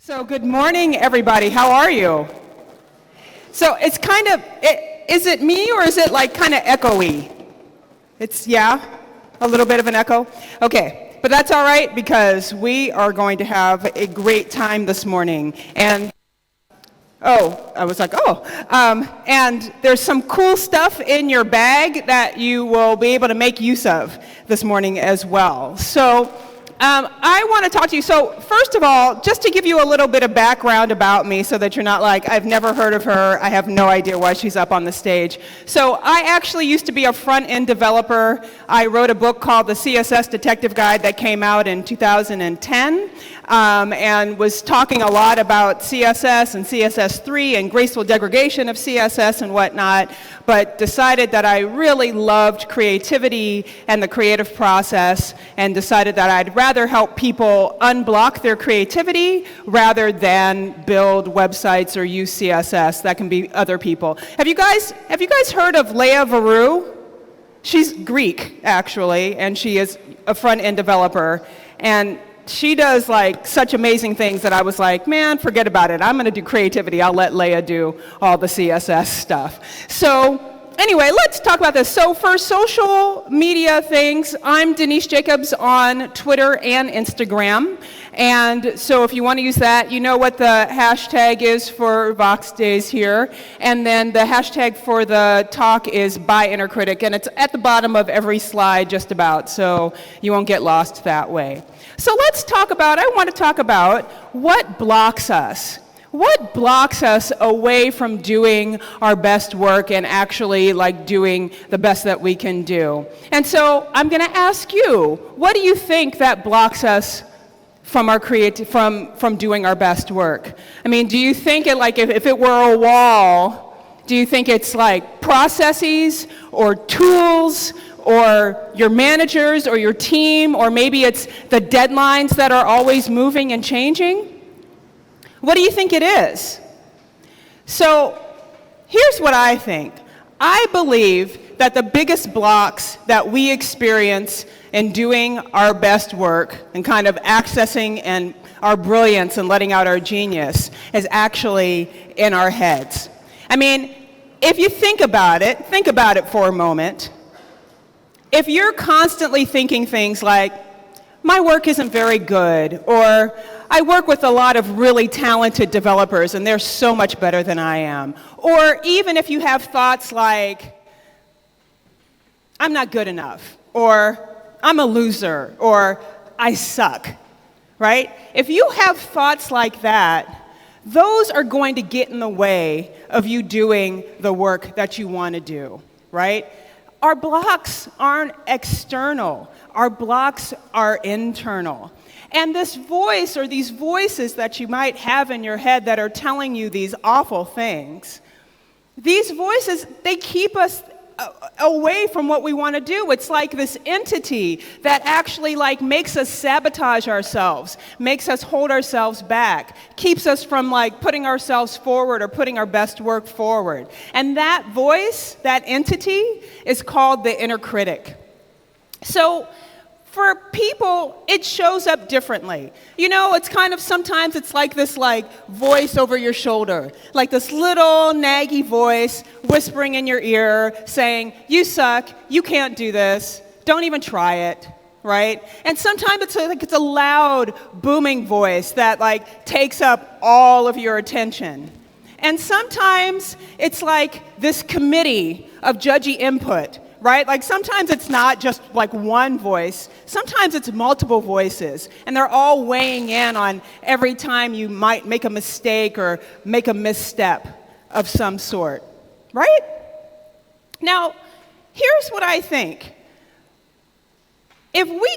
So good morning, everybody. How are you? So it's kind of, is it me or is it like kind of echoey? It's, yeah, a little bit of an echo? Okay, but that's all right because we are going to have a great time this morning. And, I was like, and there's some cool stuff in your bag that you will be able to make use of this morning as well. So, I want to talk to you. So first of all, just to give you a little bit of background about me so that you're not like, I've never heard of her, I have no idea why she's up on the stage. So I actually used to be a front-end developer. I wrote a book called The CSS Detective Guide that came out in 2010 and was talking a lot about CSS and CSS3 and graceful degradation of CSS and whatnot, but decided that I really loved creativity and the creative process and decided that I'd rather help people unblock their creativity rather than build websites or use CSS. That can be other people. Have you guys heard of Leah Veru? She's Greek, actually, and she is a front-end developer. And she does like such amazing things that I was like, man, forget about it. I'm going to do creativity. I'll let Leah do all the CSS stuff. So anyway, let's talk about this. So for social media things, I'm Denise Jacobs on Twitter and Instagram. And so if you want to use that, you know what the hashtag is for Voxxed Days here. And then the hashtag for the talk is #ByInnerCritic. And it's at the bottom of every slide just about, so you won't get lost that way. So I want to talk about what blocks us. What blocks us away from doing our best work and actually like doing the best that we can do? And so I'm going to ask you, what do you think that blocks us from our from doing our best work? I mean, do you think it like if it were a wall, do you think it's like processes or tools or your managers or your team, or maybe it's the deadlines that are always moving and changing? What do you think it is? So here's what I think. I believe that the biggest blocks that we experience in doing our best work and kind of accessing and our brilliance and letting out our genius is actually in our heads. I mean, if you think about it for a moment. If you're constantly thinking things like, my work isn't very good, or I work with a lot of really talented developers and they're so much better than I am, or even if you have thoughts like, I'm not good enough, or I'm a loser, or I suck, right? If you have thoughts like that, those are going to get in the way of you doing the work that you want to do, right? Our blocks aren't external. Our blocks are internal. And this voice or these voices that you might have in your head that are telling you these awful things, these voices, they keep us away from what we want to do. It's like this entity that actually like makes us sabotage ourselves, makes us hold ourselves back, keeps us from like putting ourselves forward or putting our best work forward. And that voice, that entity, is called the inner critic. So for people, it shows up differently. You know, it's kind of sometimes it's like this like voice over your shoulder, like this little naggy voice whispering in your ear saying, you suck, you can't do this, don't even try it, right? And sometimes it's a loud, booming voice that like takes up all of your attention. And sometimes it's like this committee of judgy input, right? Like sometimes it's not just like one voice, sometimes it's multiple voices, and they're all weighing in on every time you might make a mistake or make a misstep of some sort, right? Now, here's what I think. If we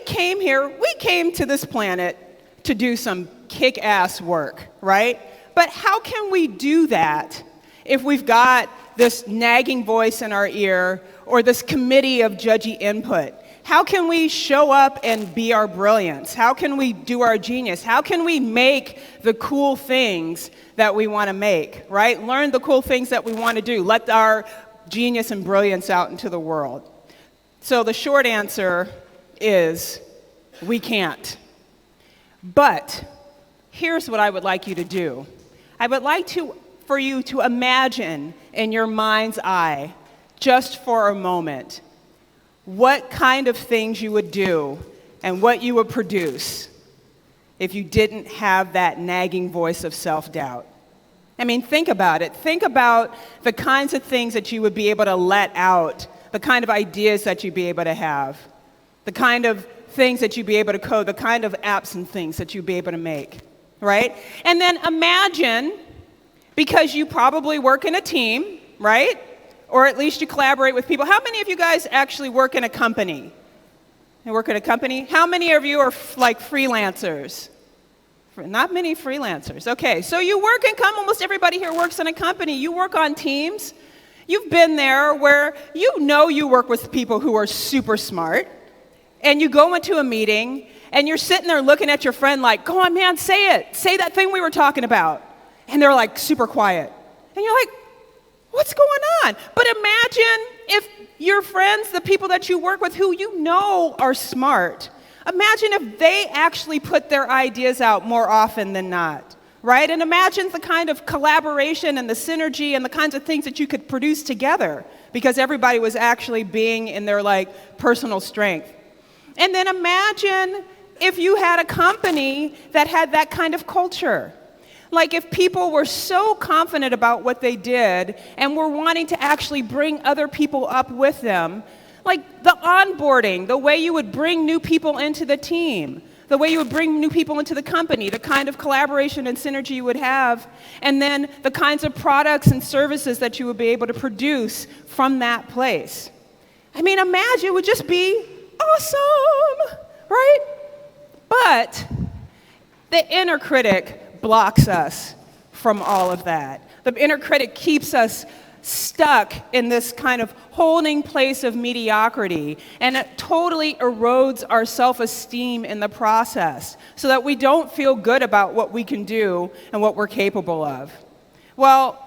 came to this planet to do some kick-ass work, right? But how can we do that if we've got this nagging voice in our ear or this committee of judgy input? How can we show up and be our brilliance? How can we do our genius? How can we make the cool things that we want to make, right? Learn the cool things that we want to do. Let our genius and brilliance out into the world. So the short answer is we can't. But here's what I would like you to do. I would like for you to imagine in your mind's eye, just for a moment, what kind of things you would do and what you would produce if you didn't have that nagging voice of self-doubt. I mean, think about it. Think about the kinds of things that you would be able to let out, the kind of ideas that you'd be able to have, the kind of things that you'd be able to code, the kind of apps and things that you'd be able to make, right? And then imagine, because you probably work in a team, right? Or at least you collaborate with people. How many of you guys actually work in a company? You work in a company? How many of you are like freelancers? Not many freelancers. Okay, so you work in, almost everybody here works in a company. You work on teams. You've been there where you know you work with people who are super smart, and you go into a meeting, and you're sitting there looking at your friend like, go on, man, say it. Say that thing we were talking about. And they're like super quiet. And you're like, what's going on? But imagine if your friends, the people that you work with who you know are smart, imagine if they actually put their ideas out more often than not, right? And imagine the kind of collaboration and the synergy and the kinds of things that you could produce together because everybody was actually being in their like personal strength. And then imagine if you had a company that had that kind of culture. Like if people were so confident about what they did and were wanting to actually bring other people up with them, like the onboarding, the way you would bring new people into the team, the way you would bring new people into the company, the kind of collaboration and synergy you would have, and then the kinds of products and services that you would be able to produce from that place. I mean, imagine it would just be awesome, right? But the inner critic blocks us from all of that. The inner critic keeps us stuck in this kind of holding place of mediocrity, and it totally erodes our self-esteem in the process so that we don't feel good about what we can do and what we're capable of. Well,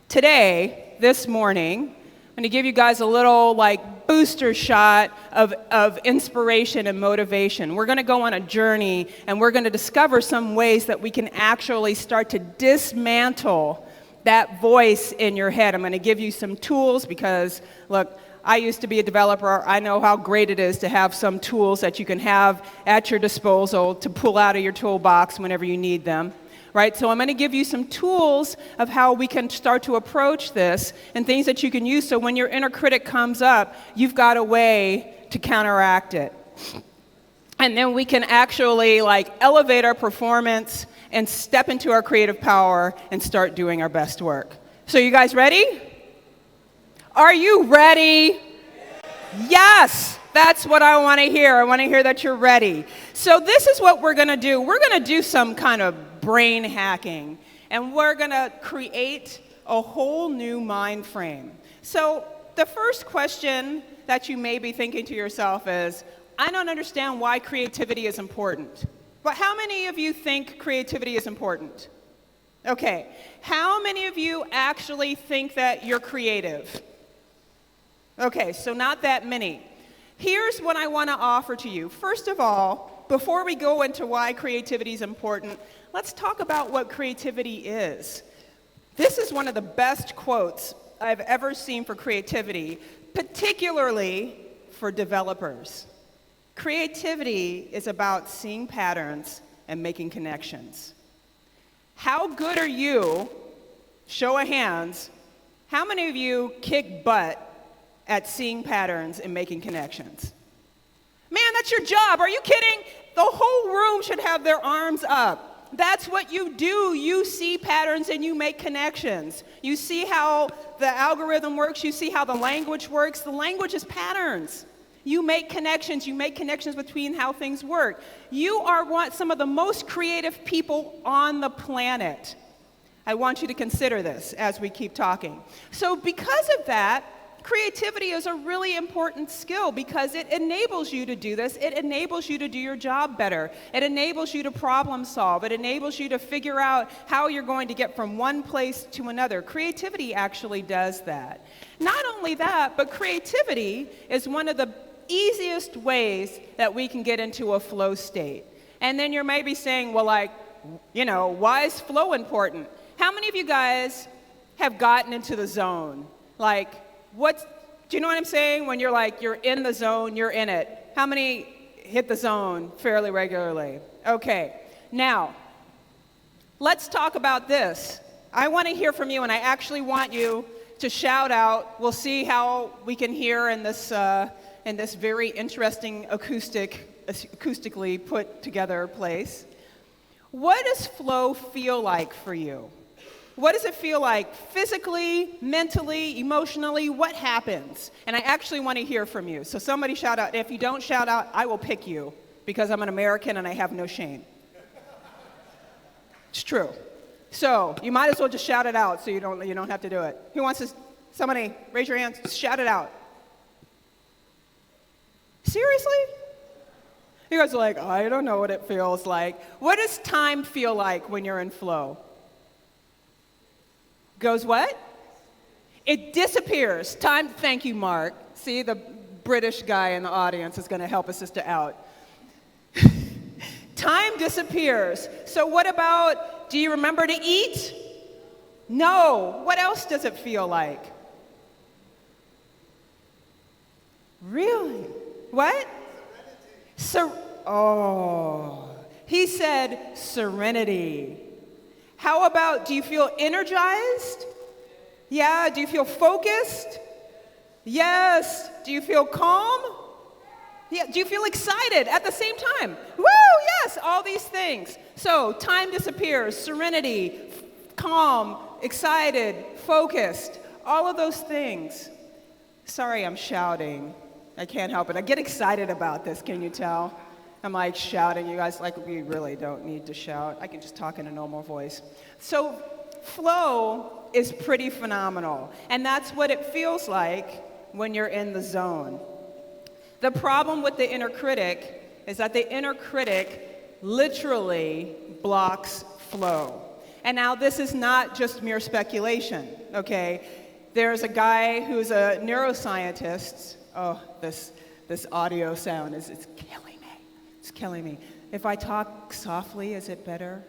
today, this morning, I'm going to give you guys a little like booster shot of inspiration and motivation. We're going to go on a journey and we're going to discover some ways that we can actually start to dismantle that voice in your head. I'm going to give you some tools because, look, I used to be a developer. I know how great it is to have some tools that you can have at your disposal to pull out of your toolbox whenever you need them, right? So I'm going to give you some tools of how we can start to approach this and things that you can use so when your inner critic comes up, you've got a way to counteract it. And then we can actually like elevate our performance and step into our creative power and start doing our best work. So you guys ready? Are you ready? Yes, that's what I want to hear. I want to hear that you're ready. So this is what we're going to do. We're going to do some kind of brain hacking, and we're going to create a whole new mind frame. So the first question that you may be thinking to yourself is, I don't understand why creativity is important. But how many of you think creativity is important? Okay. How many of you actually think that you're creative? Okay, so not that many. Here's what I want to offer to you. First of all, before we go into why creativity is important, let's talk about what creativity is. This is one of the best quotes I've ever seen for creativity, particularly for developers. Creativity is about seeing patterns and making connections. How good are you, show of hands, how many of you kick butt at seeing patterns and making connections? Man, that's your job. Are you kidding? The whole room should have their arms up. That's what you do. You see patterns and you make connections. You see how the algorithm works. You see how the language works. The language is patterns. You make connections. You make connections between how things work. You are some of the most creative people on the planet. I want you to consider this as we keep talking. So because of that, creativity is a really important skill because it enables you to do this. It enables you to do your job better. It enables you to problem solve. It enables you to figure out how you're going to get from one place to another. Creativity actually does that. Not only that, but creativity is one of the easiest ways that we can get into a flow state. And then you're maybe saying, well, like, why is flow important? How many of you guys have gotten into the zone? Like, do you know what I'm saying? When you're in the zone, you're in it. How many hit the zone fairly regularly? Okay, now, let's talk about this. I want to hear from you, and I actually want you to shout out. We'll see how we can hear in this very interesting acoustically put together place. What does flow feel like for you? What does it feel like physically, mentally, emotionally? What happens? And I actually want to hear from you. So somebody shout out. If you don't shout out, I will pick you because I'm an American and I have no shame. It's true. So you might as well just shout it out so you don't have to do it. Who wants to? Somebody raise your hands. Just shout it out. Seriously? You guys are like, I don't know what it feels like. What does time feel like when you're in flow? Goes what? It disappears. Time, thank you, Mark. See, the British guy in the audience is going to help a sister out. Time disappears. So what about, do you remember to eat? No. What else does it feel like? Really? What? He said serenity. How about, do you feel energized? Yeah. Do you feel focused? Yes. Do you feel calm? Yeah. Do you feel excited at the same time? Woo, yes, all these things. So time disappears, serenity, calm, excited, focused, all of those things. Sorry, I'm shouting. I can't help it. I get excited about this, can you tell? I'm like shouting. You guys, like, we really don't need to shout. I can just talk in a normal voice. So flow is pretty phenomenal. And that's what it feels like when you're in the zone. The problem with the inner critic is that the inner critic literally blocks flow. And now this is not just mere speculation, okay? There's a guy who's a neuroscientist. Oh, this audio sound it's killing me. It's killing me. If I talk softly, is it better?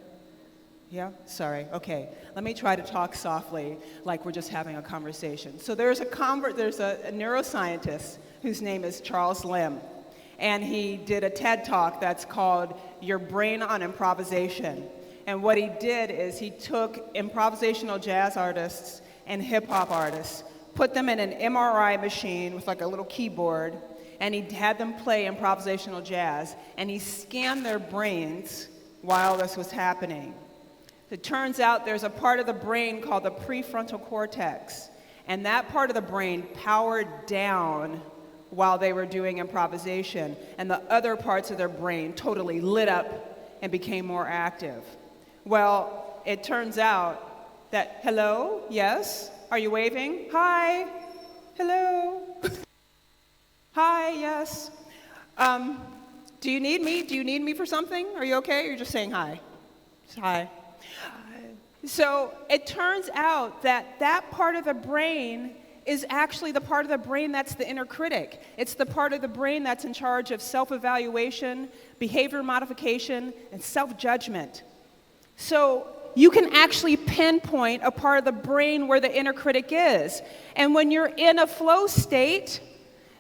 Yeah? Sorry. Okay. Let me try to talk softly like we're just having a conversation. So there's a neuroscientist whose name is Charles Lim. And he did a TED Talk that's called Your Brain on Improvisation. And what he did is he took improvisational jazz artists and hip-hop artists, put them in an MRI machine with like a little keyboard, and he had them play improvisational jazz, and he scanned their brains while this was happening. It turns out there's a part of the brain called the prefrontal cortex, and that part of the brain powered down while they were doing improvisation, and the other parts of their brain totally lit up and became more active. Well, it turns out that, hello, yes, are you waving? Hi, hello, hi, yes. Do you need me? Do you need me for something? Are you okay? Or you're just saying hi? Just hi. So it turns out that that part of the brain is actually the part of the brain that's the inner critic. It's the part of the brain that's in charge of self-evaluation, behavior modification, and self-judgment. So you can actually pinpoint a part of the brain where the inner critic is. And when you're in a flow state,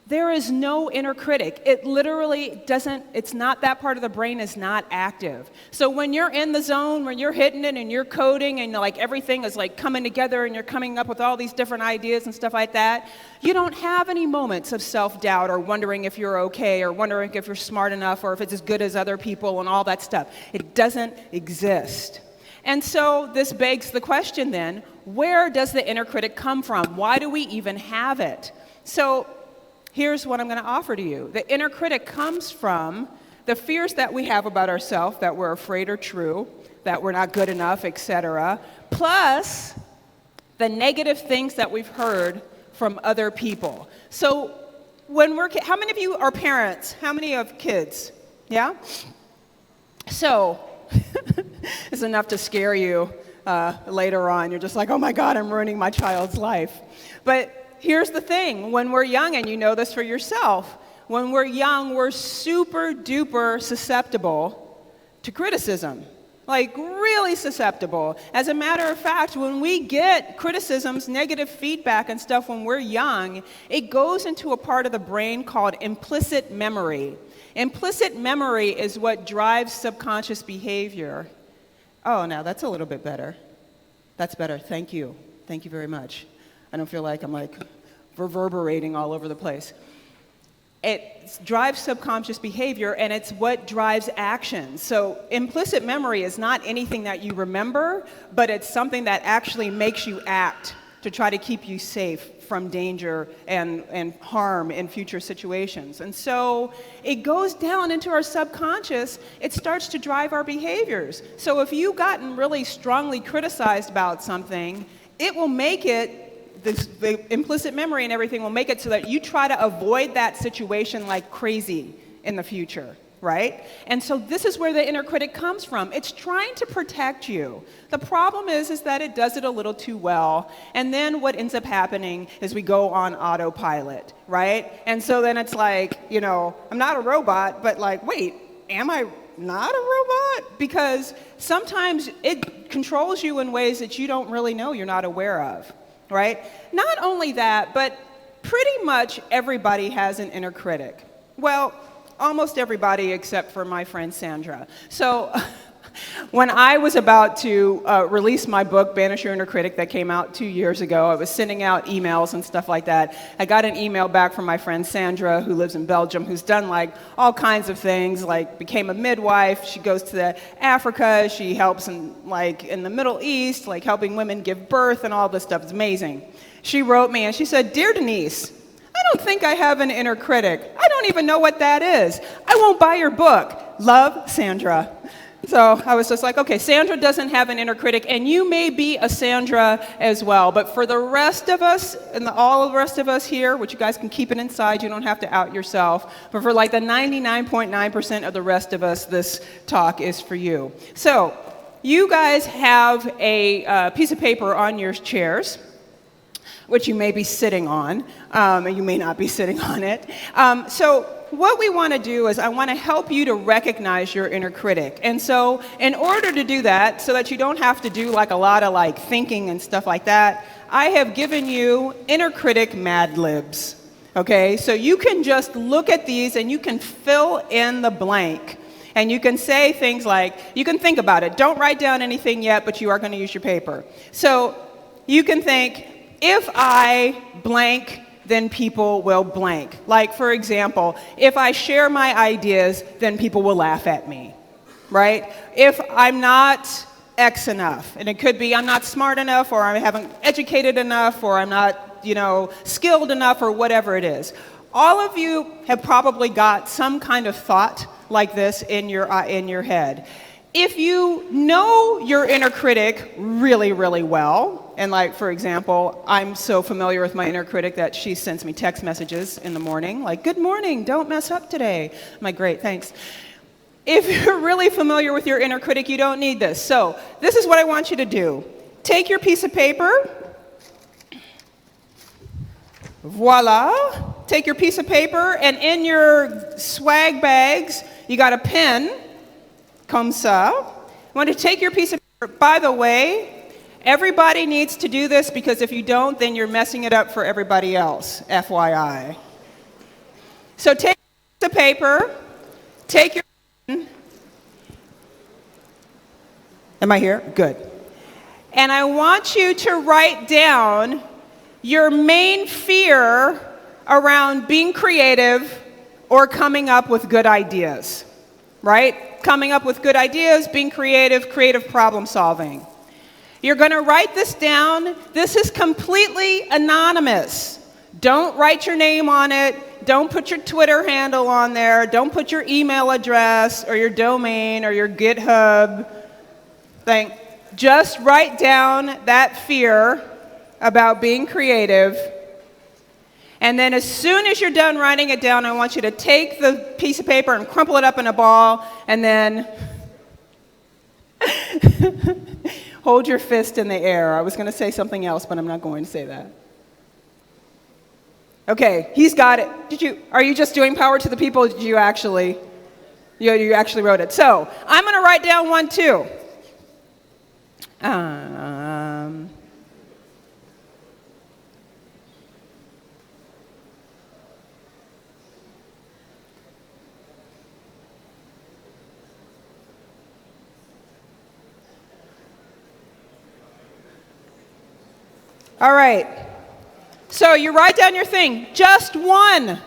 there is no inner critic. It literally doesn't, it's not, that part of the brain is not active. So when you're in the zone, when you're hitting it and you're coding and like everything is like coming together and you're coming up with all these different ideas and stuff like that, you don't have any moments of self-doubt or wondering if you're okay or wondering if you're smart enough or if it's as good as other people and all that stuff. It doesn't exist. And so this begs the question then, where does the inner critic come from? Why do we even have it? So here's what I'm going to offer to you. The inner critic comes from the fears that we have about ourselves, that we're afraid are true, that we're not good enough, etc., plus the negative things that we've heard from other people. So when we're how many of you are parents? How many have kids? Yeah? So it's enough to scare you later on. You're just like, oh my God, I'm ruining my child's life. But here's the thing, when we're young, and you know this for yourself, when we're young, we're super duper susceptible to criticism. like really susceptible. As a matter of fact, when we get criticisms, negative feedback and stuff when we're young, it goes into a part of the brain called implicit memory. Implicit memory is what drives subconscious behavior. Oh, now that's a little bit better. That's better. Thank you. Thank you very much. I don't feel like I'm like reverberating all over the place. It drives subconscious behavior, and it's what drives action. So implicit memory is not anything that you remember, but it's something that actually makes you act to try to keep you safe from danger and harm in future situations. And so it goes down into our subconscious. It starts to drive our behaviors. So if you've gotten really strongly criticized about something, it will make it, the implicit memory and everything will make it so that you try to avoid that situation like crazy in the future, right? And so this is where the inner critic comes from. It's trying to protect you. The problem is that it does it a little too well. And then what ends up happening is we go on autopilot, right? And so then it's like, you know, I'm not a robot, but like, wait, am I not a robot? Because sometimes it controls you in ways that you don't really know, you're not aware of. Right? Not only that, but pretty much everybody has an inner critic. Well, almost everybody except for my friend Sandra. So when I was about to release my book, Banish Your Inner Critic, that came out 2 years ago, I was sending out emails and stuff like that. I got an email back from my friend Sandra, who lives in Belgium, who's done like all kinds of things, like became a midwife. She goes to Africa. She helps in the Middle East, like helping women give birth and all this stuff. It's amazing. She wrote me and she said, "Dear Denise, I don't think I have an inner critic. I don't even know what that is. I won't buy your book. Love, Sandra." So I was just like, okay, Sandra doesn't have an inner critic, and you may be a Sandra as well. But for the rest of us, and all the rest of us here, which you guys can keep it inside, you don't have to out yourself. But for like the 99.9% of the rest of us, this talk is for you. So you guys have a piece of paper on your chairs, which you may be sitting on, and you may not be sitting on it. So what we want to do is I want to help you to recognize your inner critic. And so in order to do that, so that you don't have to do like a lot of like thinking and stuff like that, I have given you inner critic Mad Libs. Okay, so you can just look at these and you can fill in the blank. And you can say things like, you can think about it. Don't write down anything yet, but you are going to use your paper. So you can think, if I blank, then people will blank. Like, for example, if I share my ideas, then people will laugh at me, right? If I'm not X enough, and it could be I'm not smart enough, or I haven't educated enough, or I'm not, skilled enough, or whatever it is. All of you have probably got some kind of thought like this in your head. If you know your inner critic really, really well, and like, for example, I'm so familiar with my inner critic that she sends me text messages in the morning, like, "Good morning, don't mess up today." I'm like, "Great, thanks." If you're really familiar with your inner critic, you don't need this. So this is what I want you to do. Take your piece of paper. Voila. Take your piece of paper, and in your swag bags, you got a pen. Comme ça. You want to take your piece of paper. By the way, everybody needs to do this, because if you don't, then you're messing it up for everybody else, FYI. So take the paper, take your pen. Am I here? Good. And I want you to write down your main fear around being creative or coming up with good ideas, right? Coming up with good ideas, being creative, creative problem solving. You're going to write this down. This is completely anonymous. Don't write your name on it. Don't put your Twitter handle on there. Don't put your email address or your domain or your GitHub thing. Just write down that fear about being creative. And then as soon as you're done writing it down, I want you to take the piece of paper and crumple it up in a ball, and then hold your fist in the air. I was going to say something else, but I'm not going to say that. Okay, he's got it. Are you just doing power to the people? Or did you actually wrote it? So I'm going to write down one too. Um, all right. So you write down your thing. Just one.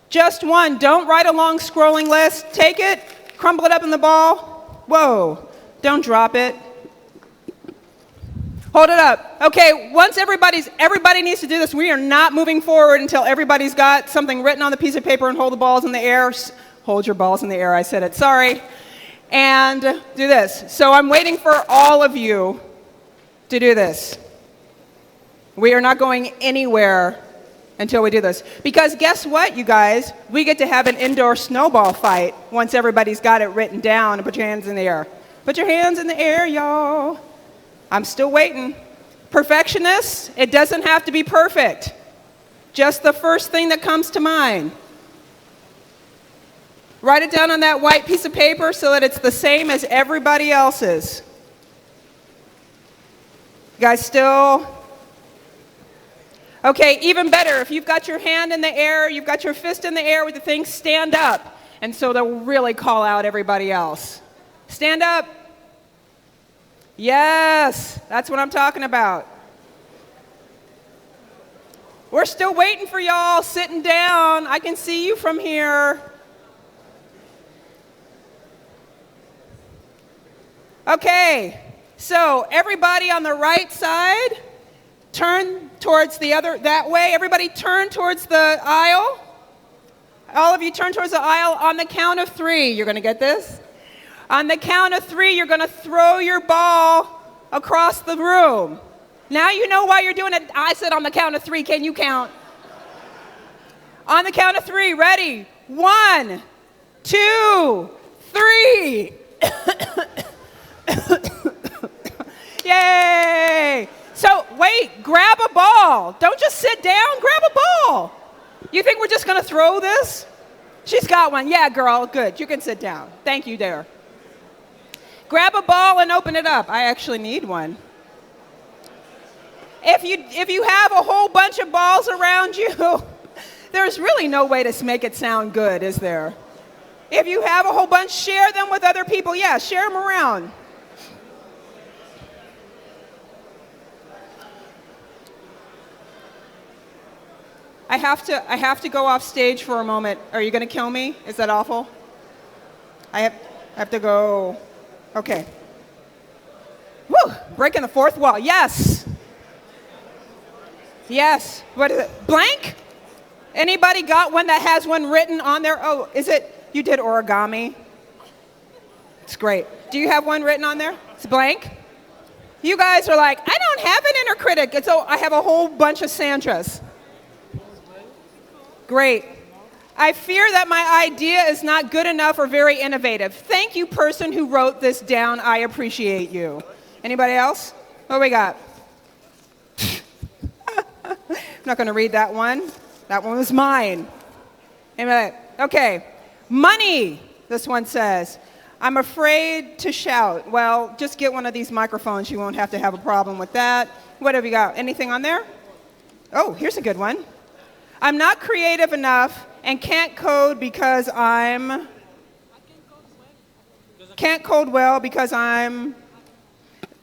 Just one. Don't write a long scrolling list. Take it, crumble it up in the ball. Whoa. Don't drop it. Hold it up. Okay, once everybody needs to do this. We are not moving forward until everybody's got something written on the piece of paper and hold the balls in the air. Hold your balls in the air, I said it, sorry. And do this. So I'm waiting for all of you to do this. We are not going anywhere until we do this. Because guess what, you guys? We get to have an indoor snowball fight once everybody's got it written down, and put your hands in the air. Put your hands in the air, y'all. I'm still waiting. Perfectionists, it doesn't have to be perfect. Just the first thing that comes to mind. Write it down on that white piece of paper so that it's the same as everybody else's. You guys still? Okay, even better. If you've got your hand in the air, you've got your fist in the air with the thing, stand up. And so they'll really call out everybody else. Stand up. Yes, that's what I'm talking about. We're still waiting for y'all sitting down. I can see you from here. Okay, so everybody on the right side, turn towards the other, that way. Everybody turn towards the aisle. All of you turn towards the aisle on the count of 3. You're going to get this? On the count of 3, you're going to throw your ball across the room. Now you know why you're doing it. I said on the count of 3. Can you count? On the count of 3. Ready? 1, 2, 3. Yay! So wait, grab a ball. Don't just sit down, grab a ball. You think we're just going to throw this? She's got one. Yeah, girl, good. You can sit down. Thank you, there. Grab a ball and open it up. I actually need one. If you have a whole bunch of balls around you, there's really no way to make it sound good, is there? If you have a whole bunch, share them with other people. Yeah, share them around. I have to go off stage for a moment. Are you going to kill me? Is that awful? I have to go. Okay. Woo! Breaking the fourth wall. Yes. Yes. What is it? Blank? Anybody got one that has one written on there? Oh, is it? You did origami. It's great. Do you have one written on there? It's blank? You guys are like, I don't have an inner critic. I have a whole bunch of Sandras. Great. I fear that my idea is not good enough or very innovative. Thank you, person who wrote this down. I appreciate you. Anybody else? What we got? I'm not going to read that one. That one was mine. Anybody? Okay. Money, this one says. I'm afraid to shout. Well, just get one of these microphones. You won't have to have a problem with that. What have you got? Anything on there? Oh, here's a good one. I'm not creative enough and can't code because I'm... Can't code well because I'm...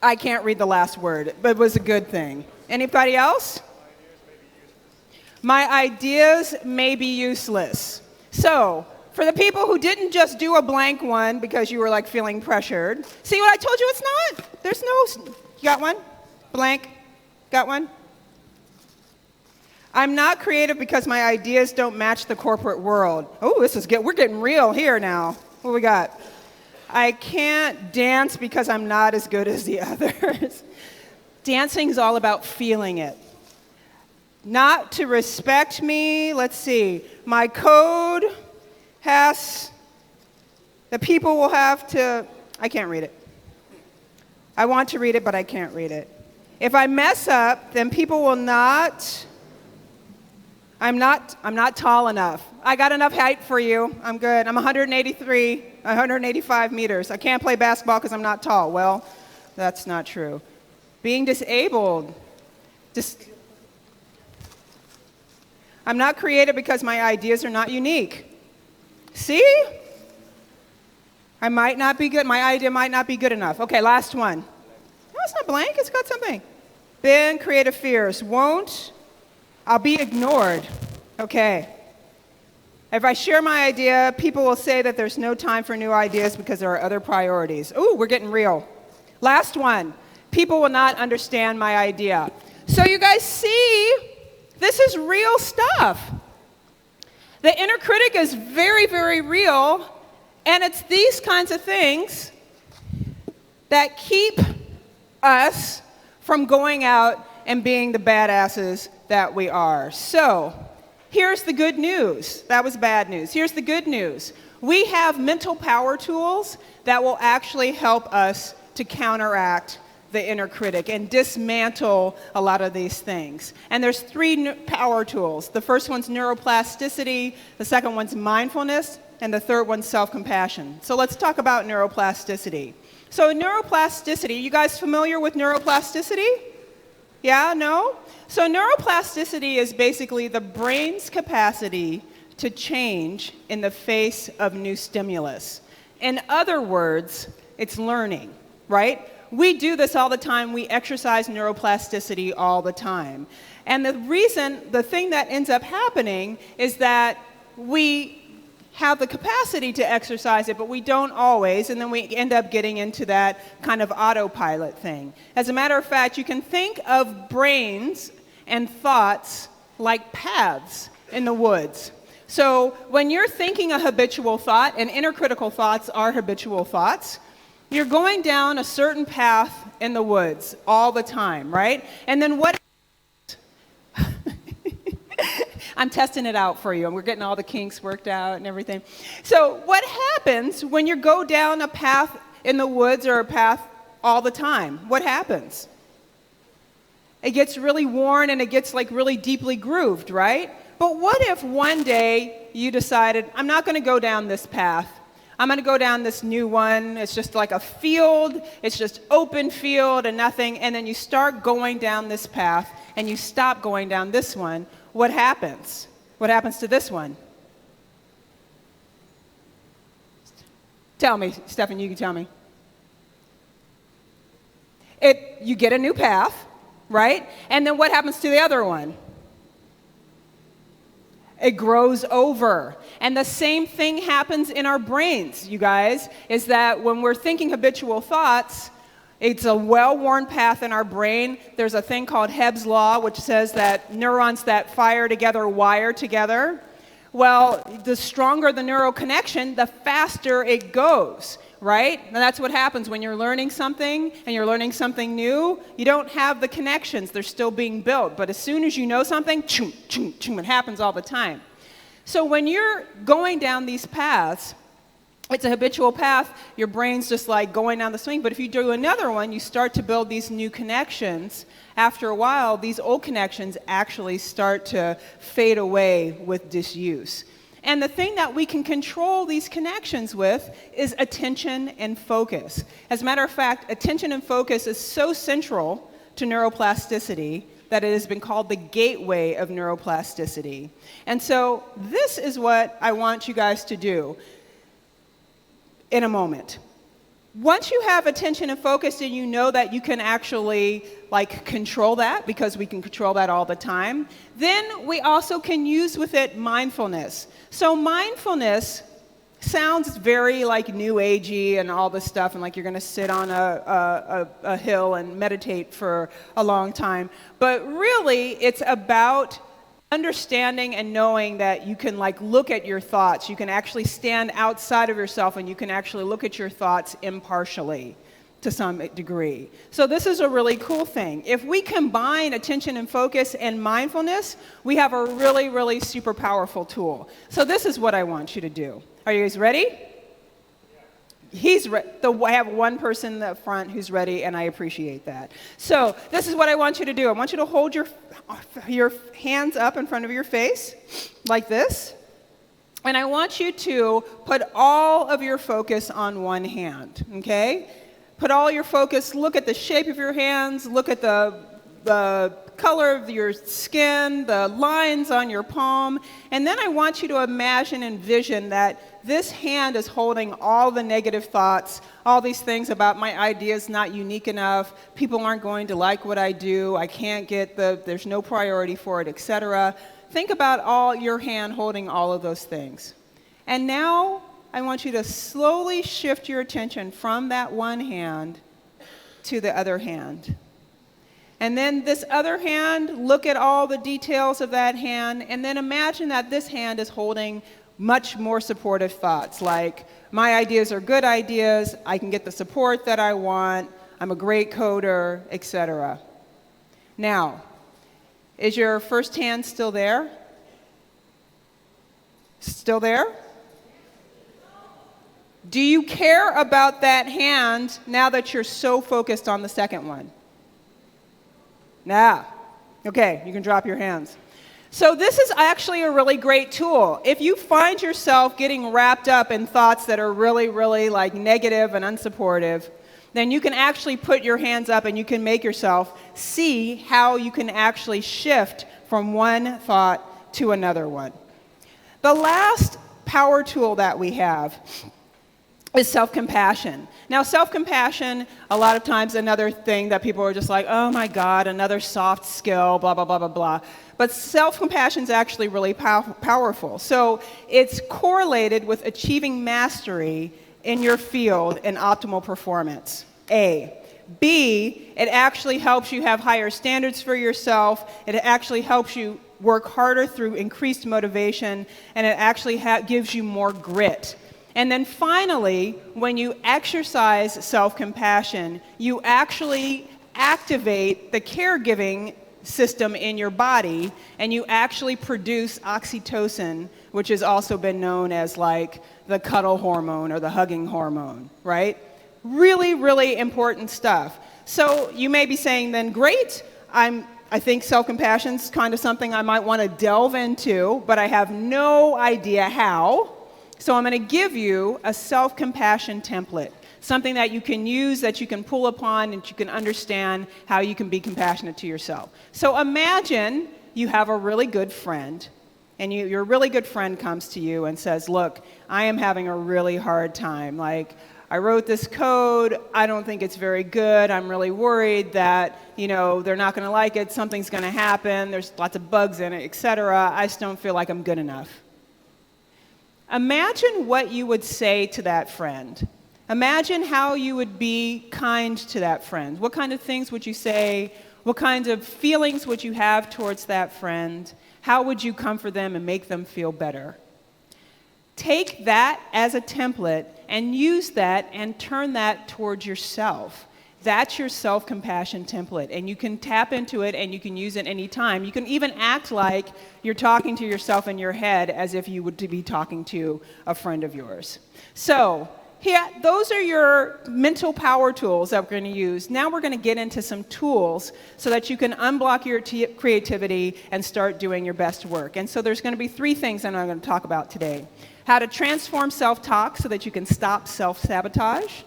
I can't read the last word, but it was a good thing. Anybody else? My ideas may be useless. So, for the people who didn't just do a blank one because you were like feeling pressured, see what I told you it's not? There's no... You got one? Blank? Got one? I'm not creative because my ideas don't match the corporate world. Oh, this is good. We're getting real here now. What we got? I can't dance because I'm not as good as the others. Dancing's all about feeling it. Not to respect me. Let's see. My code has... The people will have to... I can't read it. I want to read it, but I can't read it. If I mess up, then people will not... I'm not tall enough. I got enough height for you. I'm good. I'm 185 meters. I can't play basketball because I'm not tall. Well, That's not true. Being disabled. I'm not creative because my ideas are not unique. See? I might not be good. My idea might not be good enough. Okay, last one. No, it's not blank. It's got something. Then creative fears. I'll be ignored. Okay. If I share my idea, people will say that there's no time for new ideas because there are other priorities. Ooh, we're getting real. Last one. People will not understand my idea. So you guys see, this is real stuff. The inner critic is very, very real, and it's these kinds of things that keep us from going out and being the badasses that we are. So, here's the good news. That was bad news. Here's the good news. We have mental power tools that will actually help us to counteract the inner critic and dismantle a lot of these things. And there's 3 power tools. The first one's neuroplasticity, the second one's mindfulness, and the third one's self-compassion. So let's talk about neuroplasticity. So neuroplasticity, you guys familiar with neuroplasticity? Yeah, no? So neuroplasticity is basically the brain's capacity to change in the face of new stimulus. In other words, it's learning, right? We do this all the time. We exercise neuroplasticity all the time. And the thing that ends up happening is that we have the capacity to exercise it, but we don't always, and then we end up getting into that kind of autopilot thing. As a matter of fact, you can think of brains and thoughts like paths in the woods. So when you're thinking a habitual thought, and inner critical thoughts are habitual thoughts, you're going down a certain path in the woods all the time, right? And then what I'm testing it out for you, and we're getting all the kinks worked out and everything. So what happens when you go down a path in the woods or a path all the time? What happens? It gets really worn and it gets like really deeply grooved, right? But what if one day you decided, I'm not going to go down this path. I'm going to go down this new one. It's just like a field. It's just open field and nothing. And then you start going down this path and you stop going down this one. What happens? What happens to this one? Tell me, Stephen, you can tell me. You get a new path, right? And then what happens to the other one? It grows over. And the same thing happens in our brains, you guys, is that when we're thinking habitual thoughts, it's a well-worn path in our brain. There's a thing called Hebb's Law, which says that neurons that fire together wire together. Well, the stronger the neural connection, the faster it goes, right? And that's what happens when you're learning something and you're learning something new. You don't have the connections. They're still being built. But as soon as you know something, choom, choom, choom, it happens all the time. So when you're going down these paths, it's a habitual path. Your brain's just like going down the swing. But if you do another one, you start to build these new connections. After a while, these old connections actually start to fade away with disuse. And the thing that we can control these connections with is attention and focus. As a matter of fact, attention and focus is so central to neuroplasticity that it has been called the gateway of neuroplasticity. And so this is what I want you guys to do in a moment. Once you have attention and focus and you know that you can actually control that, because we can control that all the time, then we also can use with it mindfulness. So mindfulness sounds very new agey and all this stuff, and like you're going to sit on a hill and meditate for a long time. But really, it's about understanding and knowing that you can look at your thoughts. You can actually stand outside of yourself and you can actually look at your thoughts impartially to some degree. So this is a really cool thing. If we combine attention and focus and mindfulness, we have a really, really super powerful tool. So this is what I want you to do. Are you guys ready? I have one person in the front who's ready, and I appreciate that. So this is what I want you to do. I want you to hold your hands up in front of your face like this, and I want you to put all of your focus on one hand, okay? Put all your focus, look at the shape of your hands, look at the color of your skin, the lines on your palm, and then I want you to imagine and envision that this hand is holding all the negative thoughts, all these things about my idea is not unique enough, people aren't going to like what I do, I can't get there's no priority for it, etc. Think about all your hand holding all of those things. And now I want you to slowly shift your attention from that one hand to the other hand. And then this other hand, look at all the details of that hand, and then imagine that this hand is holding much more supportive thoughts, like my ideas are good ideas, I can get the support that I want, I'm a great coder, etc. Now, is your first hand still there? Still there? Do you care about that hand now that you're so focused on the second one? Nah. Okay, you can drop your hands. So this is actually a really great tool. If you find yourself getting wrapped up in thoughts that are really, really like negative and unsupportive, then you can actually put your hands up and you can make yourself see how you can actually shift from one thought to another one. The last power tool that we have is self-compassion. Now, self-compassion, a lot of times another thing that people are just like, oh my God, another soft skill, blah, blah, blah, blah, blah. But self-compassion is actually really powerful. So it's correlated with achieving mastery in your field and optimal performance, A. B, it actually helps you have higher standards for yourself. It actually helps you work harder through increased motivation, and it actually gives you more grit. And then finally, when you exercise self-compassion, you actually activate the caregiving system in your body, and you actually produce oxytocin, which has also been known as like the cuddle hormone or the hugging hormone, right? Really, really important stuff. So you may be saying then, great, I think self-compassion is kind of something I might want to delve into, but I have no idea how. So I'm going to give you a self-compassion template, something that you can use, that you can pull upon, and you can understand how you can be compassionate to yourself. So imagine you have a really good friend, and your really good friend comes to you and says, look, I am having a really hard time. Like, I wrote this code, I don't think it's very good, I'm really worried that, they're not going to like it, something's going to happen, there's lots of bugs in it, etc. I just don't feel like I'm good enough. Imagine what you would say to that friend. Imagine how you would be kind to that friend. What kind of things would you say? What kinds of feelings would you have towards that friend? How would you comfort them and make them feel better? Take that as a template and use that and turn that towards yourself. That's your self-compassion template, and you can tap into it and you can use it anytime. You can even act like you're talking to yourself in your head as if you would be talking to a friend of yours. So, those are your mental power tools that we're going to use. Now we're going to get into some tools so that you can unblock your creativity and start doing your best work. And so there's going to be 3 things that I'm going to talk about today. How to transform self-talk so that you can stop self-sabotage.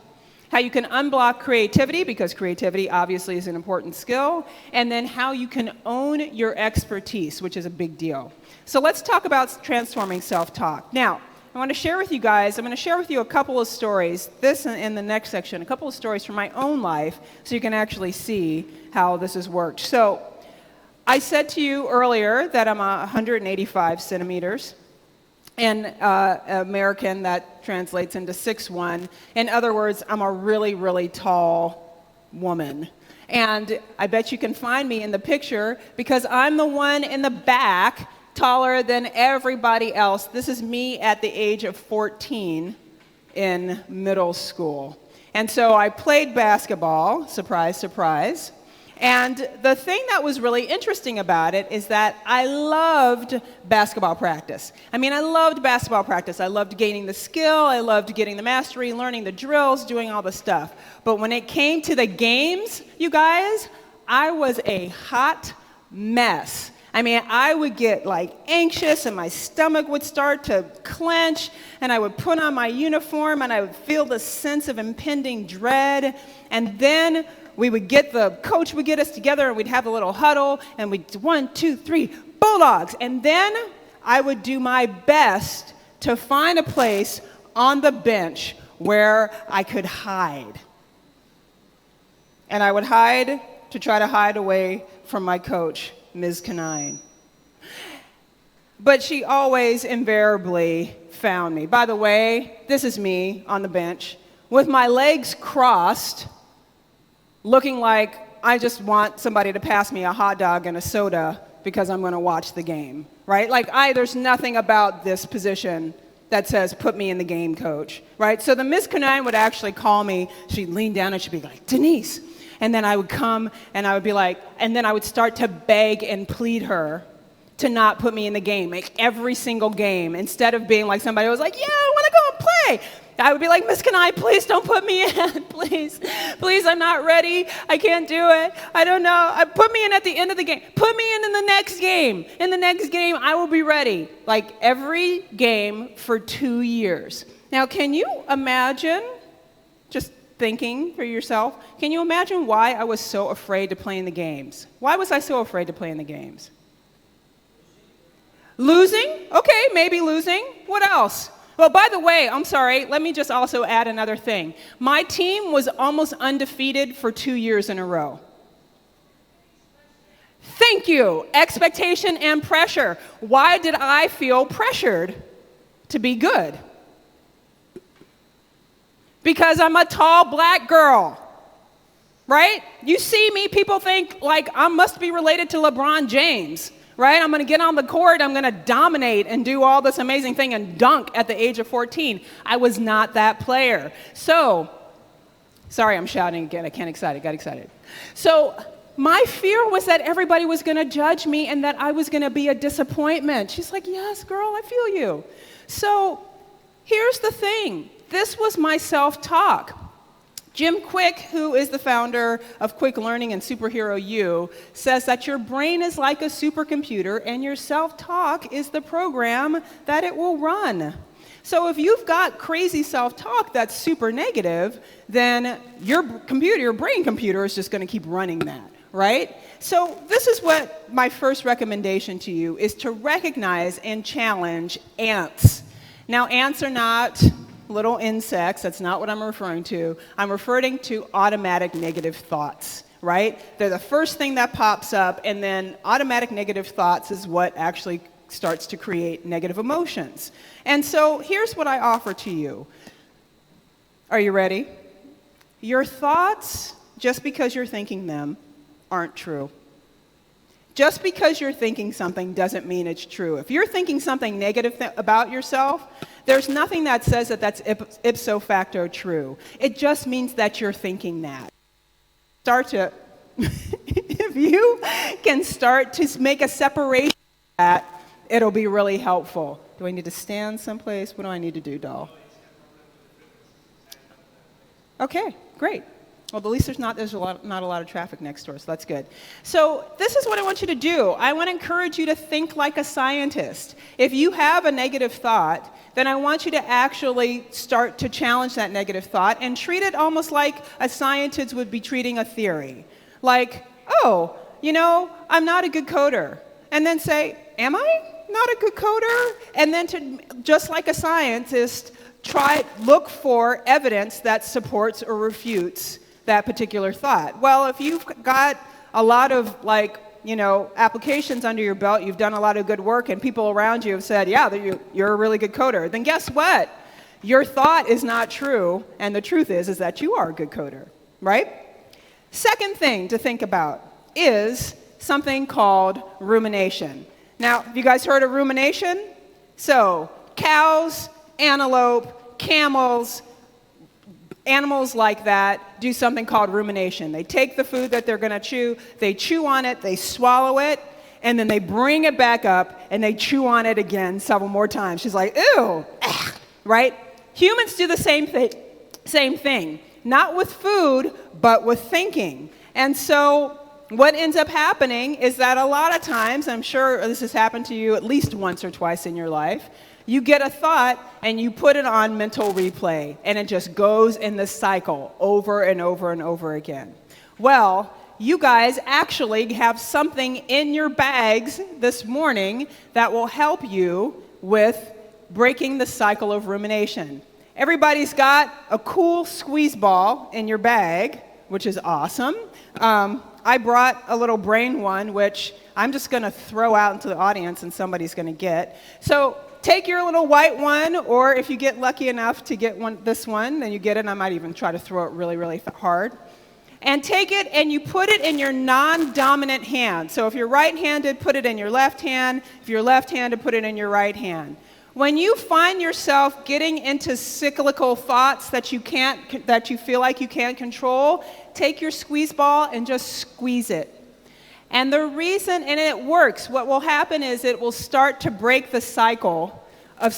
How you can unblock creativity, because creativity obviously is an important skill, and then how you can own your expertise, which is a big deal. So let's talk about transforming self-talk. Now, I'm going to share with you a couple of stories, this in the next section, a couple of stories from my own life, so you can actually see how this has worked. So I said to you earlier that I'm 185 centimeters. And American, that translates into 6'1". In other words, I'm a really, really tall woman. And I bet you can find me in the picture because I'm the one in the back, taller than everybody else. This is me at the age of 14 in middle school. And so I played basketball, surprise, surprise. And the thing that was really interesting about it is that I loved basketball practice. I loved basketball practice. I loved gaining the skill. I loved getting the mastery, learning the drills, doing all the stuff. But when it came to the games, you guys, I was a hot mess. I mean, I would get like anxious and my stomach would start to clench and I would put on my uniform and I would feel the sense of impending dread. And then the coach would get us together and we'd have a little huddle and we'd 1, 2, 3, Bulldogs. And then I would do my best to find a place on the bench where I could hide. And I would hide to try to hide away from my coach, Ms. Canine. But she always invariably found me. By the way, this is me on the bench with my legs crossed, looking like I just want somebody to pass me a hot dog and a soda because I'm going to watch the game, right? Like, there's nothing about this position that says, put me in the game, coach, right? So the Miss Canine would actually call me. She'd lean down and she'd be like, Denise. And then I would come and I would be like, and then I would start to beg and plead her to not put me in the game, like every single game, instead of being like somebody who was like, yeah, I want to go and play. I would be like, Miss Canine, please don't put me in, please. Please, I'm not ready. I can't do it. I don't know. Put me in at the end of the game. Put me in the next game. In the next game, I will be ready. Like every game for 2 years. Now, can you imagine, just thinking for yourself, can you imagine why I was so afraid to play in the games? Why was I so afraid to play in the games? Losing? Okay, maybe losing. What else? Well, by the way, I'm sorry, let me just also add another thing. My team was almost undefeated for 2 years in a row. Thank you. Expectation and pressure. Why did I feel pressured to be good? Because I'm a tall black girl, right? You see me, people think like I must be related to LeBron James, right? I'm going to get on the court, I'm going to dominate and do all this amazing thing and dunk at the age of 14. I was not that player. So, sorry, I'm shouting again. I got excited. So, my fear was that everybody was going to judge me and that I was going to be a disappointment. She's like, yes, girl, I feel you. So, here's the thing. This was my self-talk. Jim Quick, who is the founder of Quick Learning and Superhero U, says that your brain is like a supercomputer and your self-talk is the program that it will run. So if you've got crazy self-talk that's super negative, then your brain computer is just going to keep running that, right? So this is what my first recommendation to you is to recognize and challenge ants. Now, ants are not little insects. That's not what I'm referring to. I'm referring to automatic negative thoughts, right? They're the first thing that pops up, and then automatic negative thoughts is what actually starts to create negative emotions. And so here's what I offer to you. Are you ready? Your thoughts, just because you're thinking them, aren't true. Just because you're thinking something doesn't mean it's true. If you're thinking something negative about yourself, there's nothing that says that that's ipso facto true. It just means that you're thinking that. If you can start to make a separation of that, it'll be really helpful. Do I need to stand someplace? What do I need to do, doll? Okay, great. Well, at least there's not a lot of traffic next door, so that's good. So this is what I want you to do. I want to encourage you to think like a scientist. If you have a negative thought, then I want you to actually start to challenge that negative thought and treat it almost like a scientist would be treating a theory. Like, oh, I'm not a good coder. And then say, am I not a good coder? And then to, just like a scientist, look for evidence that supports or refutes that particular thought. Well, if you've got a lot of applications under your belt, you've done a lot of good work, and people around you have said, yeah, you're a really good coder, then guess what? Your thought is not true, and the truth is that you are a good coder, right? Second thing to think about is something called rumination. Now, have you guys heard of rumination? So, cows, antelope, camels, animals like that do something called rumination. They take the food that they're going to chew, they chew on it, they swallow it, and then they bring it back up and they chew on it again several more times. She's like, ew, right? Humans do the same thing, not with food, but with thinking. And so what ends up happening is that a lot of times, I'm sure this has happened to you at least once or twice in your life, you get a thought and you put it on mental replay, and it just goes in the cycle over and over and over again. Well, you guys actually have something in your bags this morning that will help you with breaking the cycle of rumination. Everybody's got a cool squeeze ball in your bag, which is awesome. I brought a little brain one, which I'm just going to throw out into the audience and somebody's going to get. So take your little white one, or if you get lucky enough to get this one, then you get it. I might even try to throw it really, really hard. And take it and you put it in your non-dominant hand. So if you're right-handed, put it in your left hand. If you're left-handed, put it in your right hand. When you find yourself getting into cyclical thoughts that you feel like you can't control, take your squeeze ball and just squeeze it. And the reason, and it works, what will happen is it will start to break the cycle of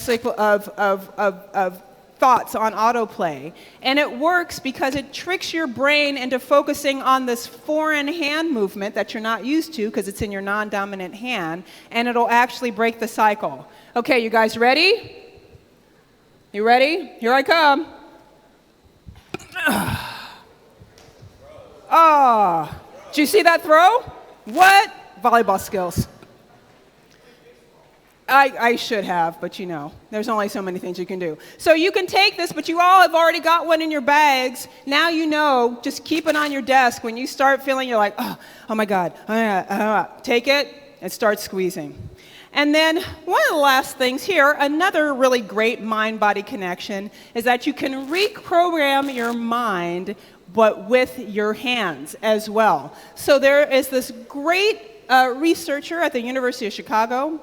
thoughts on autoplay. And it works because it tricks your brain into focusing on this foreign hand movement that you're not used to because it's in your non-dominant hand, and it'll actually break the cycle. Okay, you guys ready? You ready? Here I come. Oh, did you see that throw? What? Volleyball skills. I should have, but you know, there's only so many things you can do. So you can take this, but you all have already got one in your bags. Now you know, just keep it on your desk. When you start feeling you're like, oh my God, take it and start squeezing. And then one of the last things here, another really great mind-body connection, is that you can reprogram your mind, but with your hands as well. So there is this great researcher at the University of Chicago.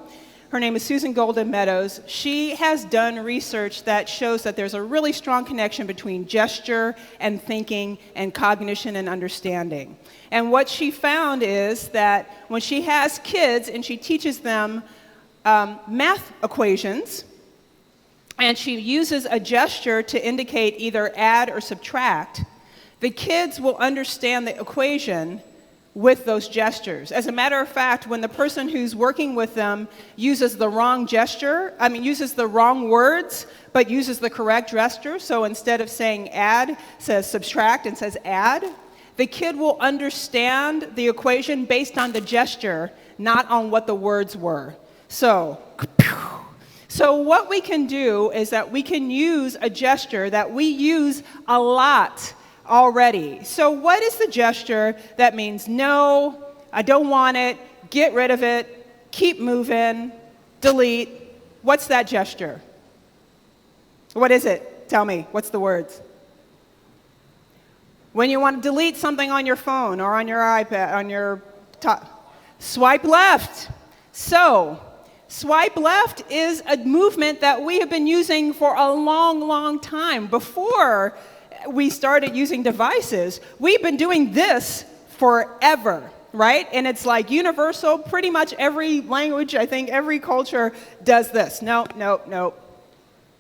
Her name is Susan Golden Meadows. She has done research that shows that there's a really strong connection between gesture and thinking and cognition and understanding. And what she found is that when she has kids and she teaches them math equations, and she uses a gesture to indicate either add or subtract, the kids will understand the equation with those gestures. As a matter of fact, when the person who's working with them uses the wrong uses the wrong words, but uses the correct gesture, so instead of saying add, says subtract and says add, the kid will understand the equation based on the gesture, not on what the words were. So what we can do is that we can use a gesture that we use a lot already. So what is the gesture that means no, I don't want it, get rid of it, keep moving, delete? What's that gesture? What is it? Tell me, what's the words? When you want to delete something on your phone or on your iPad, on your swipe left. So swipe left is a movement that we have been using for a long, long time. Before we started using devices, we've been doing this forever, right? And it's like universal. Pretty much every language, I think every culture does this. No,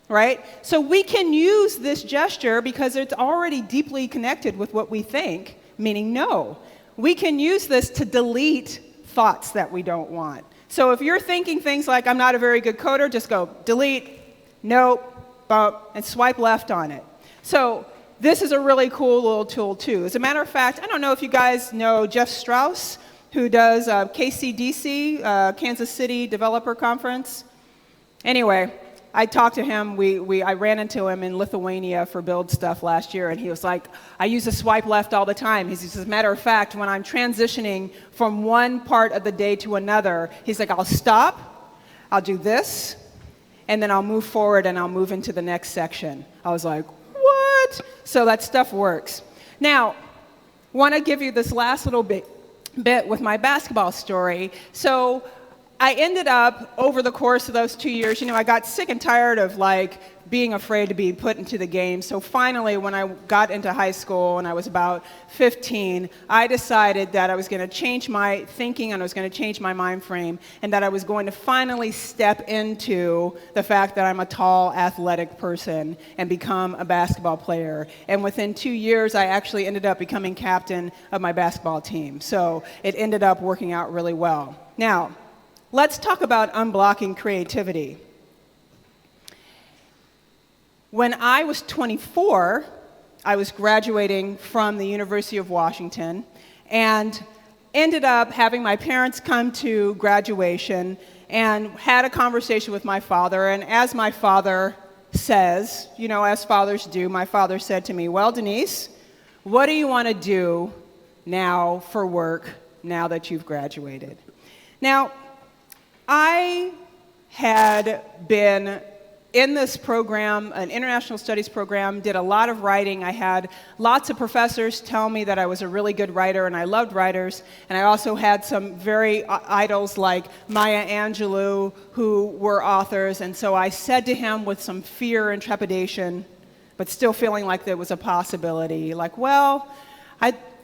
right? So we can use this gesture because it's already deeply connected with what we think, meaning no. We can use this to delete thoughts that we don't want. So if you're thinking things like, I'm not a very good coder, just go delete, nope, bump, and swipe left on it. So this is a really cool little tool too. As a matter of fact, I don't know if you guys know Jeff Strauss, who does KCDC, Kansas City Developer Conference. Anyway, I talked to him. I ran into him in Lithuania for Build Stuff last year, and he was like, I use a swipe left all the time. He says, as a matter of fact, when I'm transitioning from one part of the day to another, he's like, I'll stop, I'll do this, and then I'll move forward and I'll move into the next section. I was like, what? So that stuff works. Now, want to give you this last little bit with my basketball story. So I ended up, over the course of those 2 years, I got sick and tired of being afraid to be put into the game. So finally, when I got into high school and I was about 15, I decided that I was going to change my thinking and I was going to change my mind frame, and that I was going to finally step into the fact that I'm a tall, athletic person and become a basketball player. And within 2 years, I actually ended up becoming captain of my basketball team. So it ended up working out really well. Now, let's talk about unblocking creativity. When I was 24, I was graduating from the University of Washington and ended up having my parents come to graduation and had a conversation with my father. And as my father says, as fathers do, my father said to me, "Well, Denise, what do you want to do now for work now that you've graduated?" Now, I had been in this program, an international studies program, did a lot of writing. I had lots of professors tell me that I was a really good writer, and I loved writers. And I also had some very idols like Maya Angelou, who were authors. And so I said to him with some fear and trepidation, but still feeling like there was a possibility, like, well,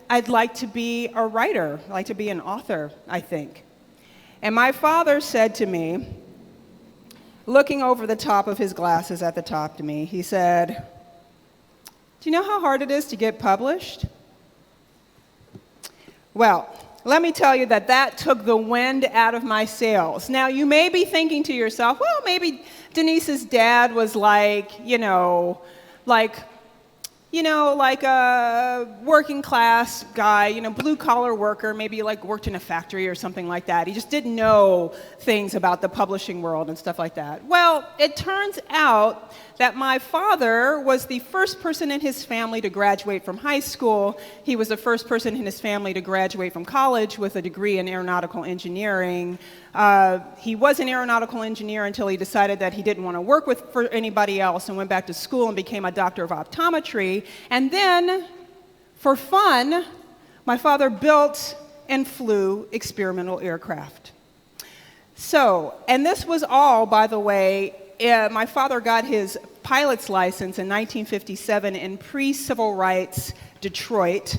I'd like to be a writer. I'd like to be an author, I think. And my father said to me, looking over the top of his glasses at the top to me, he said, "Do you know how hard it is to get published?" Well, let me tell you that took the wind out of my sails. Now, you may be thinking to yourself, well, maybe Denise's dad was like a working class guy, blue collar worker, maybe like worked in a factory or something like that. He just didn't know things about the publishing world and stuff like that. Well, it turns out that my father was the first person in his family to graduate from high school. He was the first person in his family to graduate from college with a degree in aeronautical engineering. He was an aeronautical engineer until he decided that he didn't want to work for anybody else and went back to school and became a doctor of optometry. And then, for fun, my father built and flew experimental aircraft. So, and this was all, by the way, my father got his pilot's license in 1957 in pre-civil rights Detroit.